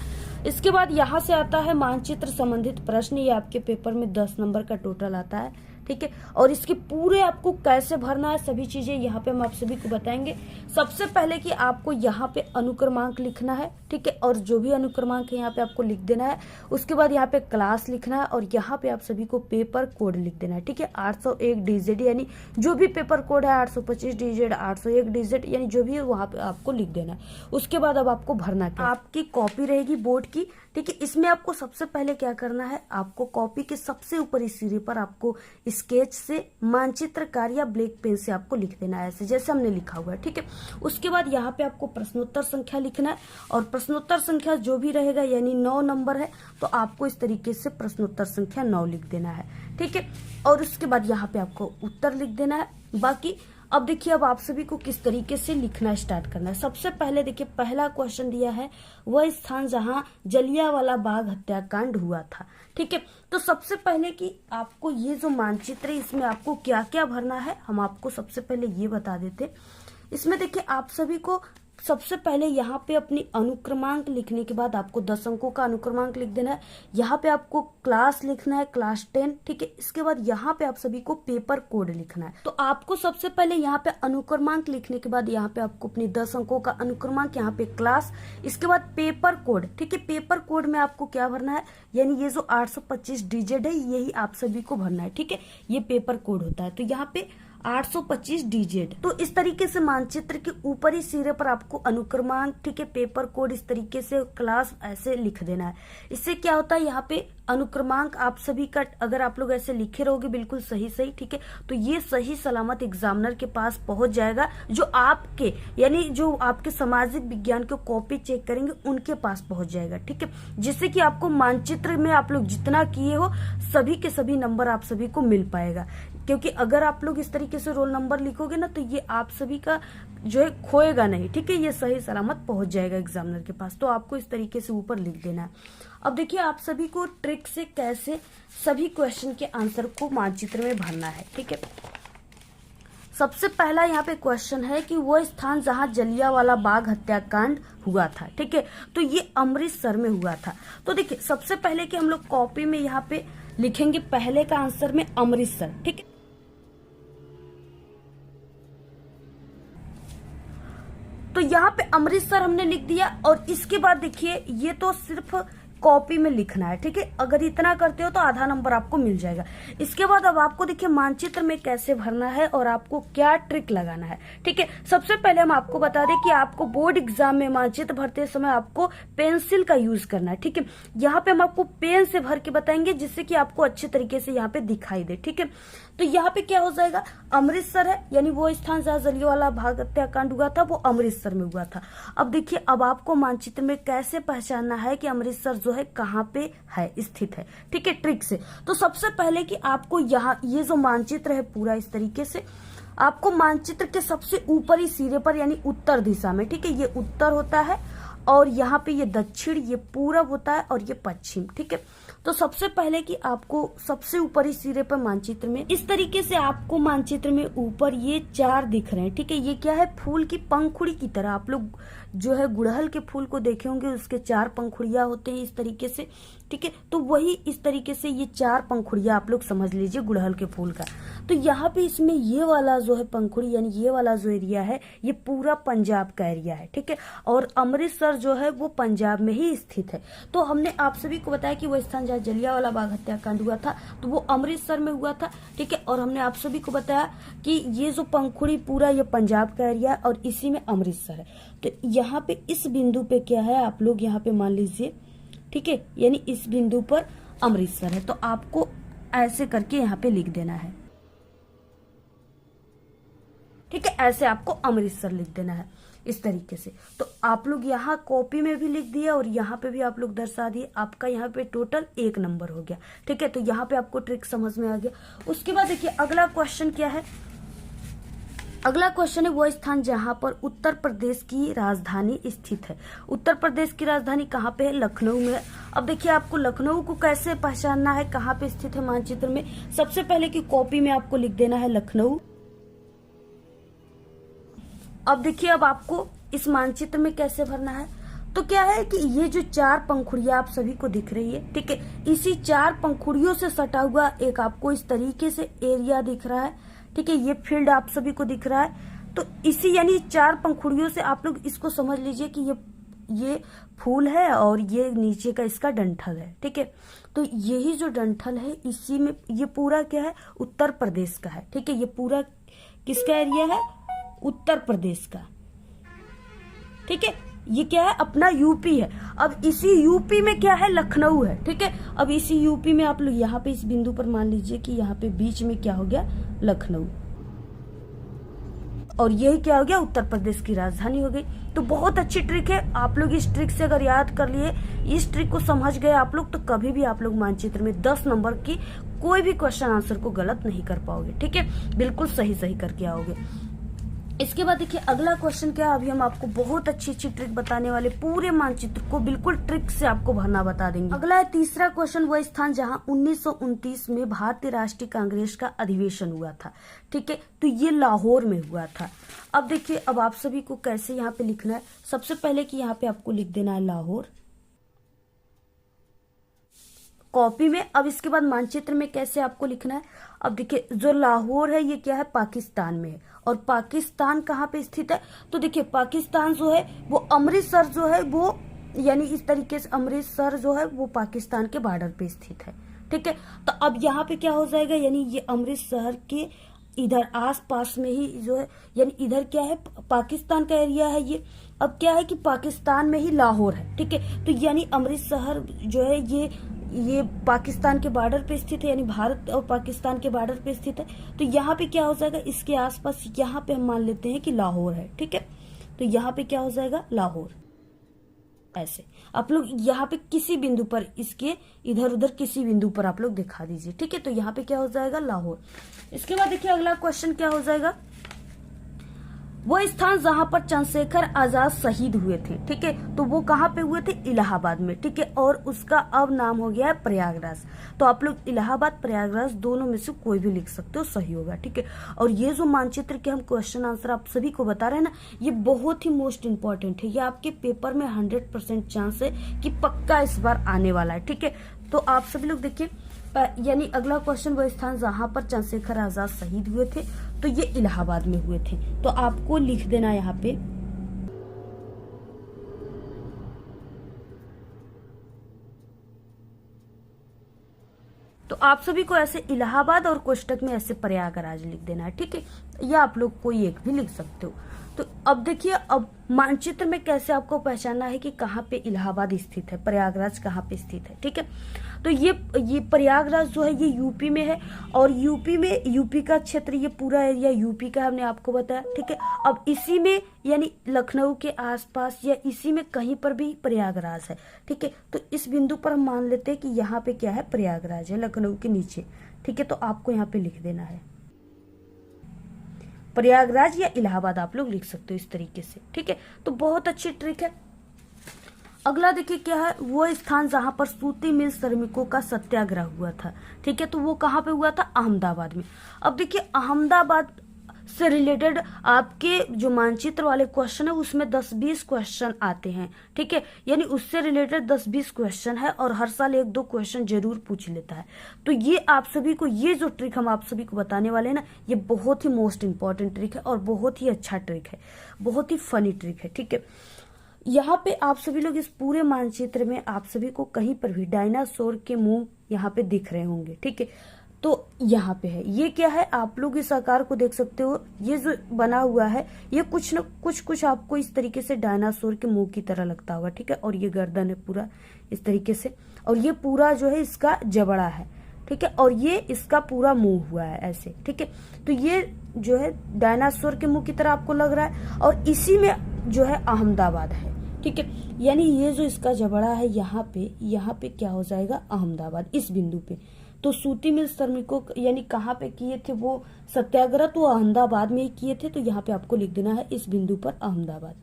इसके बाद यहाँ से आता है मानचित्र संबंधित प्रश्न, ये आपके पेपर में 10 नंबर का टोटल आता है, ठीक है। और इसके पूरे आपको कैसे भरना है सभी चीजें यहाँ पे हम आप सभी को बताएंगे। सबसे पहले कि आपको यहाँ पे अनुक्रमांक लिखना है, ठीक है, और जो भी अनुक्रमांक है यहाँ पे आपको लिख देना है। उसके बाद यहाँ पे क्लास लिखना है और यहाँ पे आप सभी को पेपर कोड लिख देना है, ठीक है। 801 डिजिट यानी जो भी पेपर कोड है 825 डिजिट 801 डिजिट यानी जो भी है वहाँ पे आपको लिख देना है। उसके बाद अब आपको भरना है, आपकी कॉपी रहेगी बोर्ड की, ठीक है। इसमें आपको सबसे पहले क्या करना है, आपको कॉपी के सबसे ऊपरी सिरे पर आपको स्केच से मानचित्रकार या ब्लैक पेन से आपको लिख देना है, ऐसे जैसे हमने लिखा हुआ है, ठीक है। उसके बाद यहाँ पे आपको प्रश्नोत्तर संख्या लिखना है और प्रश्नोत्तर संख्या जो भी रहेगा यानी 9 नंबर है तो आपको इस तरीके से प्रश्नोत्तर संख्या 9 लिख देना है, ठीक है। और उसके बाद यहाँ पे आपको उत्तर लिख देना है। बाकी अब देखिए अब आप सभी को किस तरीके से लिखना स्टार्ट करना है। सबसे पहले देखिए पहला क्वेश्चन दिया है वह स्थान जहां जलियांवाला बाग हत्याकांड हुआ था, ठीक है। तो सबसे पहले कि आपको ये जो मानचित्र है इसमें आपको क्या क्या भरना है हम आपको सबसे पहले ये बता देते। इसमें देखिए आप सभी को सबसे पहले यहाँ पे अपनी अनुक्रमांक लिखने के बाद आपको 10 अंकों का अनुक्रमांक लिख देना है। यहाँ पे आपको क्लास लिखना है, क्लास 10, ठीक है। इसके बाद यहाँ पे आप सभी को पेपर कोड लिखना है। तो आपको सबसे पहले यहाँ पे अनुक्रमांक लिखने के बाद यहाँ पे आपको अपनी 10 अंकों का अनुक्रमांक, यहाँ पे क्लास, इसके बाद पेपर कोड, ठीक है। पेपर कोड में आपको क्या भरना है यानी ये जो 825 डिजिट है यही आप सभी को भरना है, ठीक है। ये पेपर कोड होता है तो यहाँ पे 825 डिजिट। तो इस तरीके से मानचित्र के ऊपरी सिरे पर आपको अनुक्रमांक, ठीक है, पेपर कोड इस तरीके से, क्लास ऐसे लिख देना है। इससे क्या होता है यहाँ पे अनुक्रमांक आप सभी का अगर आप लोग ऐसे लिखे रहोगे बिल्कुल सही सही, ठीक है, तो ये सही सलामत एग्जामिनर के पास पहुंच जाएगा जो आपके यानी जो आपके सामाजिक विज्ञान को कॉपी चेक करेंगे उनके पास पहुंच जाएगा, ठीक है। जिससे कि आपको मानचित्र में आप लोग जितना किए हो सभी के सभी नंबर आप सभी को मिल पाएगा। क्योंकि अगर आप लोग इस तरीके से रोल नंबर लिखोगे ना तो ये आप सभी का जो है खोएगा नहीं, ठीक है, ये सही सलामत पहुंच जाएगा एग्जामिनर के पास। तो आपको इस तरीके से ऊपर लिख देना है। अब देखिए आप सभी को ट्रिक से कैसे सभी क्वेश्चन के आंसर को मानचित्र में भरना है, ठीक है। सबसे पहला यहाँ पे क्वेश्चन है कि वो स्थान जहां जलियांवाला बाग हत्याकांड हुआ था, ठीक है, तो ये अमृतसर में हुआ था। तो देखिए सबसे पहले कि हम लोग कॉपी में यहाँ पे लिखेंगे पहले का आंसर में अमृतसर, ठीक है। तो यहाँ पे अमृतसर हमने लिख दिया और इसके बाद देखिए ये तो सिर्फ कॉपी में लिखना है, ठीक है। अगर इतना करते हो तो आधा नंबर आपको मिल जाएगा। इसके बाद अब आपको देखिए मानचित्र में कैसे भरना है और आपको क्या ट्रिक लगाना है, ठीक है। सबसे पहले हम आपको बता दें कि आपको बोर्ड एग्जाम में मानचित्र भरते समय आपको पेंसिल का यूज करना है, ठीक है। यहाँ पे हम आपको पेन से भर के बताएंगे जिससे कि आपको अच्छे तरीके से यहाँ पे दिखाई दे, ठीक है। तो यहाँ पे क्या हो जाएगा, अमृतसर है यानी वो स्थान जहाँ जलियांवाला बाग हत्याकांड हुआ था वो अमृतसर में हुआ था। अब देखिए अब आपको मानचित्र में कैसे पहचानना है कि अमृतसर जो है कहाँ पे है स्थित है, ठीक है, ट्रिक से। तो सबसे पहले कि आपको यहाँ ये जो मानचित्र है पूरा इस तरीके से आपको मानचित्र के सबसे ऊपरी सिरे पर यानी उत्तर दिशा में, ठीक है, ये उत्तर होता है और यहाँ पे ये दक्षिण, ये पूरब होता है और ये पश्चिम, ठीक है। तो सबसे पहले कि आपको सबसे ऊपरी सिरे पर मानचित्र में इस तरीके से आपको मानचित्र में ऊपर ये 4 दिख रहे हैं, ठीक है। ये क्या है, फूल की पंखुड़ी की तरह। आप लोग जो है गुड़हल के फूल को देखे होंगे उसके 4 पंखुड़ियां होते हैं इस तरीके से, ठीक है। तो वही इस तरीके से ये 4 पंखुड़ियां आप लोग समझ लीजिए गुड़हल के फूल का। तो यहाँ पे इसमें ये वाला जो है पंखुड़ी यानी ये वाला जो एरिया है ये पूरा पंजाब का एरिया है, ठीक है। और अमृतसर जो है वो पंजाब में ही स्थित है। तो हमने आप सभी को बताया कि वो स्थान जहाँ जलियांवाला बाग हत्याकांड हुआ था तो वो अमृतसर में हुआ था, ठीक है। और हमने आप सभी को बताया कि ये जो पंखुड़ी पूरा ये पंजाब का एरिया है और इसी में अमृतसर है। तो यहाँ पे इस बिंदु पे क्या है आप लोग यहाँ पे मान लीजिए, ठीक है, यानी इस बिंदु पर अमृतसर है। तो आपको ऐसे करके यहाँ पे लिख देना है, ठीक है, ऐसे आपको अमृतसर लिख देना है इस तरीके से। तो आप लोग यहाँ कॉपी में भी लिख दिया और यहाँ पे भी आप लोग दर्शा दिए। आपका यहाँ पे टोटल 1 नंबर हो गया, ठीक है। तो यहाँ पे आपको ट्रिक समझ में आ गया। उसके बाद देखिए अगला क्वेश्चन क्या है। अगला क्वेश्चन है वो स्थान जहां पर उत्तर प्रदेश की राजधानी स्थित है। उत्तर प्रदेश की राजधानी कहाँ पे है, लखनऊ में है। अब देखिए आपको लखनऊ को कैसे पहचानना है, कहाँ पे स्थित है मानचित्र में। सबसे पहले की कॉपी में आपको लिख देना है लखनऊ। अब देखिए अब आपको इस मानचित्र में कैसे भरना है। तो क्या है कि ये जो 4 पंखुड़ियां आप सभी को दिख रही है, ठीक है, इसी 4 पंखुड़ियों से सटा हुआ एक आपको इस तरीके से एरिया दिख रहा है, ठीक है, ये फील्ड आप सभी को दिख रहा है। तो इसी यानी 4 पंखुड़ियों से आप लोग इसको समझ लीजिए कि ये फूल है और ये नीचे का इसका डंठल है, ठीक है। तो यही जो डंठल है इसी में ये पूरा क्या है, उत्तर प्रदेश का है, ठीक है। ये पूरा किसका एरिया है, उत्तर प्रदेश का, ठीक है। ये क्या है, अपना यूपी है। अब इसी यूपी में क्या है, लखनऊ है, ठीक है। अब इसी यूपी में आप लोग यहाँ पे इस बिंदु पर मान लीजिए कि यहाँ पे बीच में क्या हो गया, लखनऊ, और यही क्या हो गया, उत्तर प्रदेश की राजधानी हो गई। तो बहुत अच्छी ट्रिक है, आप लोग इस ट्रिक से अगर याद कर लिए, इस ट्रिक को समझ गए आप लोग, तो कभी भी आप लोग मानचित्र में 10 नंबर की कोई भी क्वेश्चन आंसर को गलत नहीं कर पाओगे, ठीक है, बिल्कुल सही सही करके आओगे। इसके बाद देखिए अगला क्वेश्चन क्या है, अभी हम आपको बहुत अच्छी अच्छी ट्रिक बताने वाले, पूरे मानचित्र को बिल्कुल ट्रिक से आपको भरना बता देंगे। अगला है तीसरा क्वेश्चन, वह स्थान जहां 1929 में भारतीय राष्ट्रीय कांग्रेस का अधिवेशन हुआ था, ठीक है। तो ये लाहौर में हुआ था। अब देखिए, अब आप सभी को कैसे यहाँ पे लिखना है, सबसे पहले कि यहाँ पे आपको लिख देना है लाहौर कॉपी में। अब इसके बाद मानचित्र में कैसे आपको लिखना है, अब देखिए जो लाहौर है ये क्या है, पाकिस्तान में है। और पाकिस्तान कहाँ पे स्थित है, तो देखिए पाकिस्तान जो है वो अमृतसर जो है वो, यानी इस तरीके से अमृतसर जो है वो पाकिस्तान के बॉर्डर पे स्थित है, ठीक है। तो अब यहाँ पे क्या हो जाएगा, यानी ये अमृतसर के इधर आस पास में ही जो है, यानी इधर क्या है, पाकिस्तान का एरिया है ये। अब क्या है कि पाकिस्तान में ही लाहौर है, ठीक है। तो यानी अमृतसर जो है ये पाकिस्तान के बॉर्डर पे स्थित है, यानी भारत और पाकिस्तान के बॉर्डर पे स्थित है। तो यहाँ पे क्या हो जाएगा, इसके आसपास यहाँ पे हम मान लेते हैं कि लाहौर है, ठीक है। तो यहाँ पे क्या हो जाएगा, लाहौर। ऐसे आप लोग यहाँ पे किसी बिंदु पर, इसके इधर उधर किसी बिंदु पर आप लोग दिखा दीजिए, ठीक है। तो यहाँ पे क्या हो जाएगा, लाहौर। इसके बाद देखिए अगला क्वेश्चन क्या हो जाएगा, वो स्थान जहां पर चंद्रशेखर आजाद शहीद हुए थे, ठीक है। तो वो कहाँ पे हुए थे, इलाहाबाद में, ठीक है। और उसका अब नाम हो गया है प्रयागराज। तो आप लोग इलाहाबाद प्रयागराज दोनों में से कोई भी लिख सकते हो, सही होगा, ठीक है। और ये जो मानचित्र के हम क्वेश्चन आंसर आप सभी को बता रहे हैं ना, ये बहुत ही मोस्ट इंपॉर्टेंट है। ये आपके पेपर में 100% चांस है कि पक्का इस बार आने वाला है, ठीक है। तो आप सभी लोग देखिए, यानी अगला क्वेश्चन, वो स्थान जहां पर चंद्रशेखर आजाद शहीद हुए थे, तो ये इलाहाबाद में हुए थे। तो आपको लिख देना यहाँ पे, तो आप सभी को ऐसे इलाहाबाद और कोष्टक में ऐसे प्रयागराज लिख देना है, ठीक है। या आप लोग कोई एक भी लिख सकते हो। तो अब देखिए, अब मानचित्र में कैसे आपको पहचानना है कि कहाँ पे इलाहाबाद स्थित है, प्रयागराज कहाँ पे स्थित है, ठीक है। तो ये प्रयागराज जो है ये यूपी में है, और यूपी में, यूपी का क्षेत्र, ये पूरा एरिया यूपी का हमने आपको बताया, ठीक है। अब इसी में यानी लखनऊ के आसपास या इसी में कहीं पर भी प्रयागराज है, ठीक है। तो इस बिंदु पर हम मान लेते हैं कि यहाँ पे क्या है, प्रयागराज है, लखनऊ के नीचे, ठीक है। तो आपको यहाँ पे लिख देना है प्रयागराज या इलाहाबाद, आप लोग लिख सकते हो इस तरीके से, ठीक है। तो बहुत अच्छी ट्रिक है। अगला देखिए क्या है, वो स्थान जहां पर सूती मिल श्रमिकों का सत्याग्रह हुआ था, ठीक है। तो वो कहाँ पे हुआ था, अहमदाबाद में। अब देखिए अहमदाबाद से रिलेटेड आपके जो मानचित्र वाले क्वेश्चन है उसमें 10-20 क्वेश्चन आते हैं, ठीक है। यानी उससे रिलेटेड 10-20 क्वेश्चन है, और हर साल 1-2 क्वेश्चन जरूर पूछ लेता है। तो ये आप सभी को, ये जो ट्रिक हम आप सभी को बताने वाले हैं ना, ये बहुत ही मोस्ट इंपॉर्टेंट ट्रिक है और बहुत ही अच्छा ट्रिक है, बहुत ही फनी ट्रिक है, ठीक है। यहाँ पे आप सभी लोग इस पूरे मानचित्र में आप सभी को कहीं पर भी डायनासोर के मुंह यहाँ पे दिख रहे होंगे, ठीक है। तो यहाँ पे है, ये क्या है, आप लोग इस आकार को देख सकते हो, ये जो बना हुआ है ये कुछ न कुछ आपको इस तरीके से डायनासोर के मुंह की तरह लगता होगा, ठीक है। और ये गर्दन है पूरा इस तरीके से, और ये पूरा जो है इसका जबड़ा है, ठीक है। और ये इसका पूरा मुंह हुआ है ऐसे, ठीक है। तो ये जो है डायनासोर के मुंह की तरह आपको लग रहा है, और इसी में जो है अहमदाबाद है, ठीक है। यानी ये जो इसका जबड़ा है यहाँ पे क्या हो जाएगा, अहमदाबाद, इस बिंदु पे। तो सूती मिल श्रमिकों यानी कहाँ पे किए थे वो सत्याग्रह, तो अहमदाबाद में ही किए थे। तो यहाँ पे आपको लिख देना है इस बिंदु पर अहमदाबाद,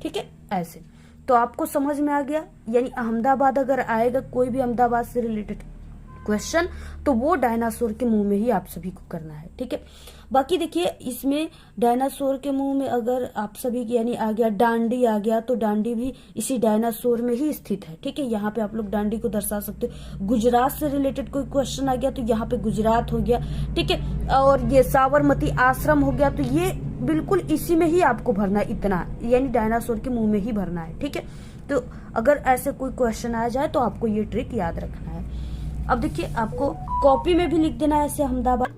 ठीक है। ऐसे तो आपको समझ में आ गया, यानी अहमदाबाद अगर आएगा, कोई भी अहमदाबाद से रिलेटेड क्वेश्चन, तो वो डायनासोर के मुंह में ही आप सभी को करना है। ठीक है, बाकी देखिए इसमें डायनासोर के मुंह में अगर आप सभी की यानी आ गया डांडी आ गया, तो डांडी भी इसी डायनासोर में ही स्थित है। ठीक है, यहाँ पे आप लोग डांडी को दर्शा सकते हो। गुजरात से रिलेटेड कोई क्वेश्चन आ गया तो यहाँ पे गुजरात हो गया। ठीक है, और ये साबरमती आश्रम हो गया, तो ये बिल्कुल इसी में ही आपको भरना है, इतना यानी डायनासोर के मुंह में ही भरना है। ठीक है, तो अगर ऐसे कोई क्वेश्चन आ जाए तो आपको ये ट्रिक याद रखना है। अब देखिए आपको कॉपी में भी लिख देना है ऐसे अहमदाबाद।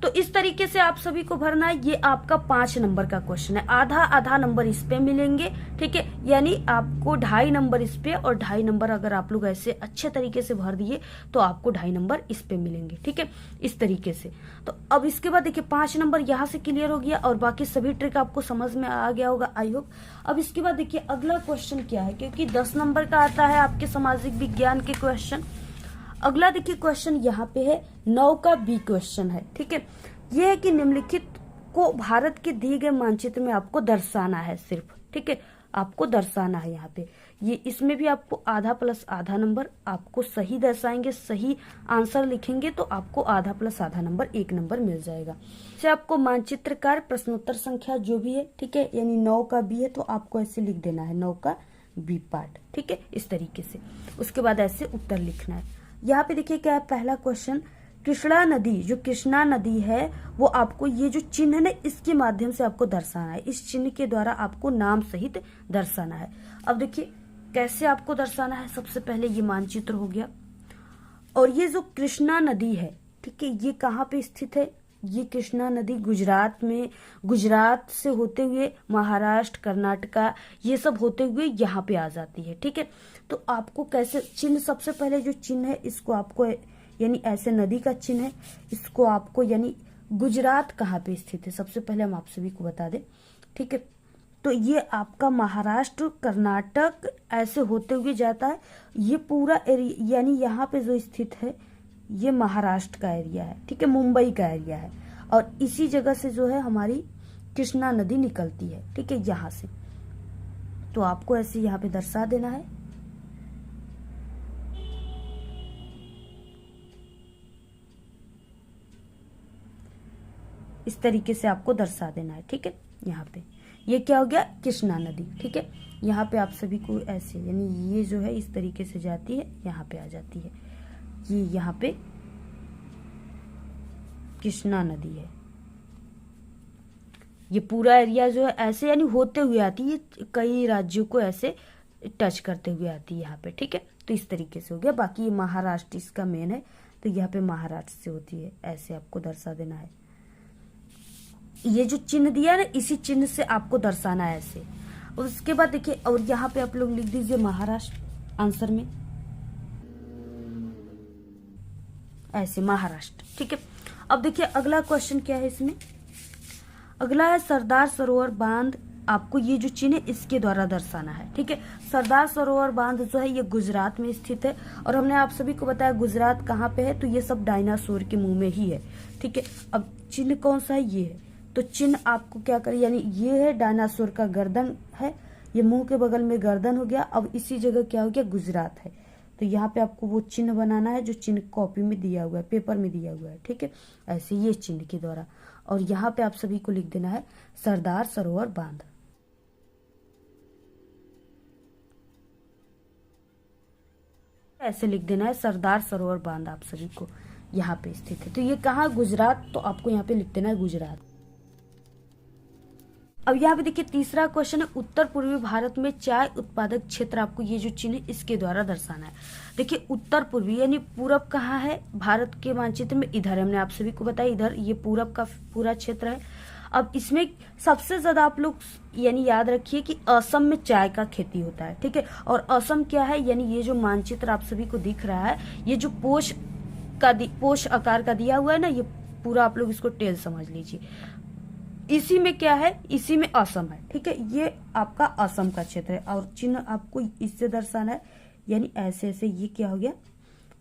तो इस तरीके से आप सभी को भरना है। ये आपका 5 नंबर का क्वेश्चन है, आधा आधा नंबर इस पे मिलेंगे। ठीक है, यानी आपको 2.5 नंबर इस पे और 2.5 नंबर अगर आप लोग ऐसे अच्छे तरीके से भर दिए तो आपको 2.5 नंबर इस पे मिलेंगे। ठीक है, इस तरीके से। तो अब इसके बाद देखिए 5 नंबर यहाँ से क्लियर हो गया और बाकी सभी ट्रिक आपको समझ में आ गया होगा, आई होप। अब इसके बाद देखिए अगला क्वेश्चन क्या है, क्योंकि 10 नंबर का आता है आपके सामाजिक विज्ञान के क्वेश्चन। अगला देखिए क्वेश्चन यहाँ पे है 9 का बी क्वेश्चन है। ठीक है, यह है कि निम्नलिखित को भारत के दिए गए मानचित्र में आपको दर्शाना है सिर्फ। ठीक है, आपको दर्शाना है यहाँ पे। ये इसमें भी आपको आधा प्लस आधा नंबर, आपको सही दर्शाएंगे, सही आंसर लिखेंगे तो आपको आधा प्लस आधा नंबर 1 नंबर मिल जाएगा। से आपको मानचित्रकार प्रश्नोत्तर संख्या जो भी है, ठीक है, यानी 9 का बी है तो आपको ऐसे लिख देना है 9 का बी पार्ट। ठीक है, इस तरीके से। उसके बाद ऐसे उत्तर लिखना है। यहाँ पे देखिए क्या है, पहला क्वेश्चन, कृष्णा नदी, जो कृष्णा नदी है वो आपको ये जो चिन्ह है ना इसके माध्यम से आपको दर्शाना है। इस चिन्ह के द्वारा आपको नाम सहित दर्शाना है। अब देखिए कैसे आपको दर्शाना है। सबसे पहले ये मानचित्र हो गया और ये जो कृष्णा नदी है, ठीक है, ये कहाँ पे स्थित है। ये कृष्णा नदी गुजरात में, गुजरात से होते हुए महाराष्ट्र, कर्नाटका, ये सब होते हुए यहाँ पे आ जाती है। ठीक है, तो आपको कैसे चिन्ह, सबसे पहले जो चिन्ह है इसको आपको यानी ऐसे नदी का चिन्ह है, इसको आपको यानी गुजरात कहाँ पे स्थित है सबसे पहले हम आप सभी को बता दें। ठीक है, तो ये आपका महाराष्ट्र, कर्नाटक ऐसे होते हुए जाता है। ये पूरा एरिया यानी यहाँ पे जो स्थित है ये महाराष्ट्र का एरिया है। ठीक है, मुंबई का एरिया है और इसी जगह से जो है हमारी कृष्णा नदी निकलती है। ठीक है, यहाँ से। तो आपको ऐसे यहाँ पे दर्शा देना है। इस तरीके से आपको दर्शा देना है। ठीक है, यहाँ पे ये क्या हो गया, कृष्णा नदी। ठीक है, यहाँ पे आप सभी को ऐसे यानी ये जो है इस तरीके से जाती है, यहाँ पे आ जाती है। ये यहाँ पे कृष्णा नदी है। ये पूरा एरिया जो है ऐसे यानी होते हुए आती है, कई राज्यों को ऐसे टच करते हुए आती है यहाँ पे। ठीक है, तो इस तरीके से हो गया। बाकी ये महाराष्ट्र इसका मेन है, तो यहाँ पे महाराष्ट्र से होती है, ऐसे आपको दर्शा देना है। ये जो चिन्ह दिया है ना, इसी चिन्ह से आपको दर्शाना है ऐसे। और उसके बाद देखिए, और यहाँ पे आप लोग लिख दीजिए महाराष्ट्र आंसर में, ऐसे महाराष्ट्र। ठीक है, अब देखिए अगला क्वेश्चन क्या है इसमें। अगला है सरदार सरोवर बांध, आपको ये जो चिन्ह है इसके द्वारा दर्शाना है। ठीक है, सरदार सरोवर बांध जो है ये गुजरात में स्थित है और हमने आप सभी को बताया गुजरात कहाँ पे है, तो ये सब डायनासोर के मुंह में ही है। ठीक है, अब चिन्ह कौन सा है, ये है। तो चिन्ह आपको क्या करें, यानी ये है डायनासोर का गर्दन है, ये मुंह के बगल में गर्दन हो गया। अब इसी जगह क्या हो गया, गुजरात है। तो यहाँ पे आपको वो चिन्ह बनाना है जो चिन्ह कॉपी में दिया हुआ है, पेपर में दिया हुआ है। ठीक है, ऐसे ये चिन्ह के द्वारा। और यहाँ पे आप सभी को लिख देना है सरदार सरोवर बांध। ऐसे लिख देना है सरदार सरोवर बांध आप सभी को, यहाँ पे स्थित है। तो ये कहाँ, गुजरात, तो आपको यहाँ पे लिख देना है गुजरात। अब यहाँ पे देखिए तीसरा क्वेश्चन है, उत्तर पूर्वी भारत में चाय उत्पादक क्षेत्र, आपको ये जो चिन्ह इसके द्वारा दर्शाना है। देखिए उत्तर पूर्वी यानी पूरब कहाँ है भारत के मानचित्र में, इधर हमने आप सभी को बताया, इधर ये पूरब का पूरा क्षेत्र है। अब इसमें सबसे ज्यादा आप लोग यानी याद रखिए कि असम में चाय का खेती होता है। ठीक है, और असम क्या है, यानी ये जो मानचित्र आप सभी को दिख रहा है, ये जो पोष आकार का दिया हुआ है ना, ये पूरा आप लोग इसको टेल समझ लीजिए। इसी में क्या है, इसी में असम है। ठीक है, ये आपका असम का क्षेत्र है और चिन्ह आपको इससे दर्शाना है, यानी ऐसे ऐसे ये क्या हो गया,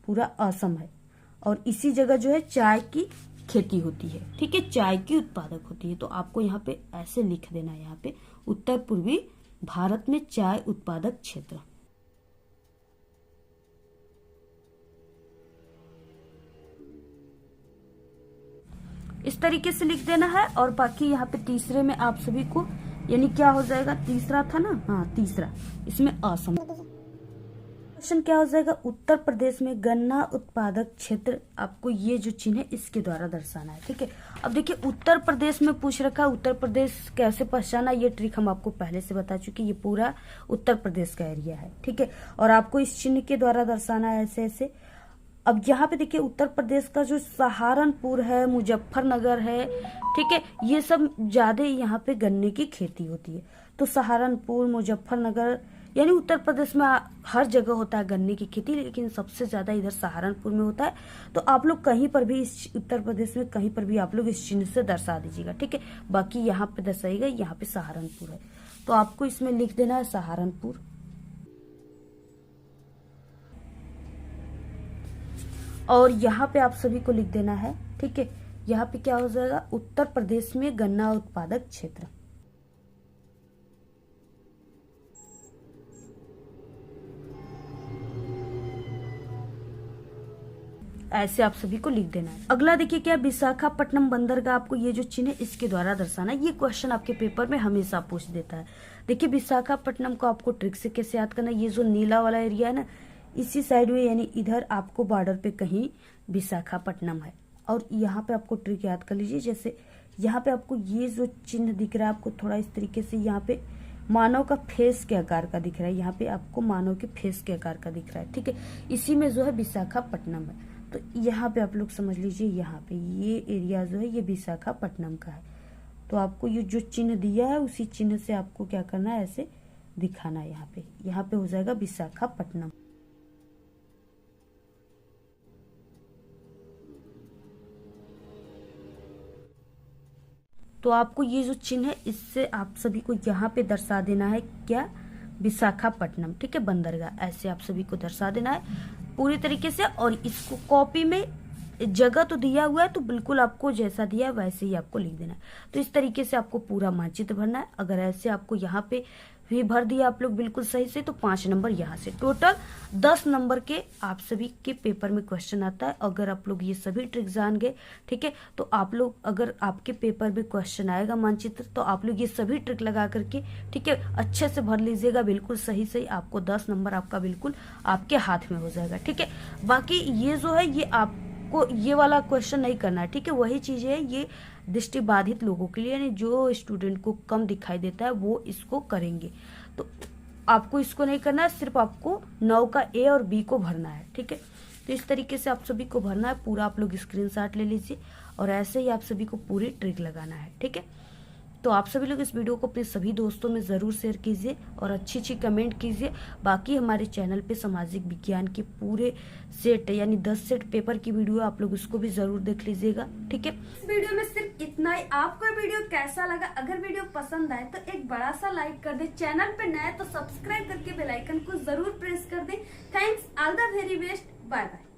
पूरा असम है। और इसी जगह जो है चाय की खेती होती है। ठीक है, चाय की उत्पादक होती है। तो आपको यहाँ पे ऐसे लिख देना है, यहाँ पे उत्तर पूर्वी भारत में चाय उत्पादक क्षेत्र। इस तरीके से लिख देना है। और बाकी यहाँ पे तीसरे में आप सभी को यानी क्या हो जाएगा, तीसरा था ना, हाँ तीसरा, इसमें असम क्वेश्चन क्या हो जाएगा, उत्तर प्रदेश में गन्ना उत्पादक क्षेत्र, आपको ये जो चिन्ह है इसके द्वारा दर्शाना है। ठीक है, अब देखिए उत्तर प्रदेश में पूछ रखा, उत्तर प्रदेश कैसे पहचाना, ये ट्रिक हम आपको पहले से बता चुके, ये पूरा उत्तर प्रदेश का एरिया है। ठीक है, और आपको इस चिन्ह के द्वारा दर्शाना है ऐसे ऐसे। अब यहाँ पे देखिए उत्तर प्रदेश का जो सहारनपुर है, मुजफ्फरनगर है, ठीक है, ये सब ज्यादा यहाँ पे गन्ने की खेती होती है। तो सहारनपुर, मुजफ्फरनगर, यानी उत्तर प्रदेश में हर जगह होता है गन्ने की खेती, लेकिन सबसे ज्यादा इधर सहारनपुर में होता है। तो आप लोग कहीं पर भी इस उत्तर प्रदेश में कहीं पर भी आप लोग इस चिन्ह से दर्शा दीजिएगा। ठीक है, बाकी यहाँ पे दर्शाइएगा, यहाँ पे सहारनपुर है, तो आपको इसमें लिख देना है सहारनपुर। और यहाँ पे आप सभी को लिख देना है, ठीक है, यहाँ पे क्या हो जाएगा, उत्तर प्रदेश में गन्ना उत्पादक क्षेत्र। ऐसे आप सभी को लिख देना है। अगला देखिए क्या, विशाखापट्टनम बंदरगाह, आपको ये जो चिन्ह है इसके द्वारा दर्शाना है। ये क्वेश्चन आपके पेपर में हमेशा पूछ देता है। देखिए विशाखापट्टनम को आपको ट्रिक से कैसे याद करना है, ये जो नीला वाला एरिया है ना, इसी साइड में यानी इधर आपको बॉर्डर पे कहीं विशाखापट्टनम है। और यहाँ पे आपको ट्रिक याद कर लीजिए, जैसे यहाँ पे आपको ये जो चिन्ह दिख रहा है, आपको थोड़ा इस तरीके से यहाँ पे मानव का फेस के आकार का दिख रहा है, यहाँ पे आपको मानव के फेस के आकार का दिख रहा है। ठीक है, इसी में जो है विशाखापट्टनम है। तो यहाँ पे आप लोग समझ लीजिए, यहाँ पे ये एरिया जो है ये विशाखापट्टनम का है। तो आपको ये जो चिन्ह दिया है उसी चिन्ह से आपको क्या करना है, ऐसे दिखाना है। यहाँ पे हो जाएगा विशाखापट्टनम। तो आपको ये जो चिन्ह है इससे आप सभी को यहाँ पे दर्शा देना है क्या, विशाखापट्टनम। ठीक है, बंदरगाह, ऐसे आप सभी को दर्शा देना है पूरी तरीके से। और इसको कॉपी में जगह तो दिया हुआ है, तो बिल्कुल आपको जैसा दिया है वैसे ही आपको लिख देना है। तो इस तरीके से आपको पूरा मानचित्र भरना है। अगर ऐसे आपको यहाँ पे भी भर दिया आप लोग बिल्कुल सही से, तो 5 नंबर यहाँ से, टोटल 10 नंबर के आप सभी के पेपर में क्वेश्चन आता है। अगर आप लोग ये सभी ट्रिक जान गए, ठीक है, तो आप लोग अगर आपके पेपर में क्वेश्चन आएगा मानचित्र, तो आप लोग ये सभी ट्रिक लगा करके, ठीक है, अच्छे से भर लीजिएगा बिल्कुल सही सही। आपको 10 नंबर आपका बिल्कुल आपके हाथ में हो जाएगा। ठीक है, बाकी ये जो है ये आपको ये वाला क्वेश्चन नहीं करना है। ठीक है, वही चीज है, ये दृष्टिबाधित लोगों के लिए, यानी जो स्टूडेंट को कम दिखाई देता है वो इसको करेंगे। तो आपको इसको नहीं करना है, सिर्फ आपको 9 का ए और बी को भरना है। ठीक है, तो इस तरीके से आप सभी को भरना है पूरा। आप लोग स्क्रीनशॉट ले लीजिए और ऐसे ही आप सभी को पूरी ट्रिक लगाना है। ठीक है, तो आप सभी लोग इस वीडियो को अपने सभी दोस्तों में जरूर शेयर कीजिए और अच्छी अच्छी कमेंट कीजिए। बाकी हमारे चैनल पे सामाजिक विज्ञान के पूरे सेट यानी 10 सेट पेपर की वीडियो, आप लोग उसको भी जरूर देख लीजिएगा। ठीक है, इस वीडियो में सिर्फ इतना ही। आपको वीडियो कैसा लगा, अगर वीडियो पसंद आए तो एक बड़ा सा लाइक कर दे, चैनल पे नया तो सब्सक्राइब करके बेल आइकन को जरूर प्रेस कर दे। Thanks, all the very best, bye bye.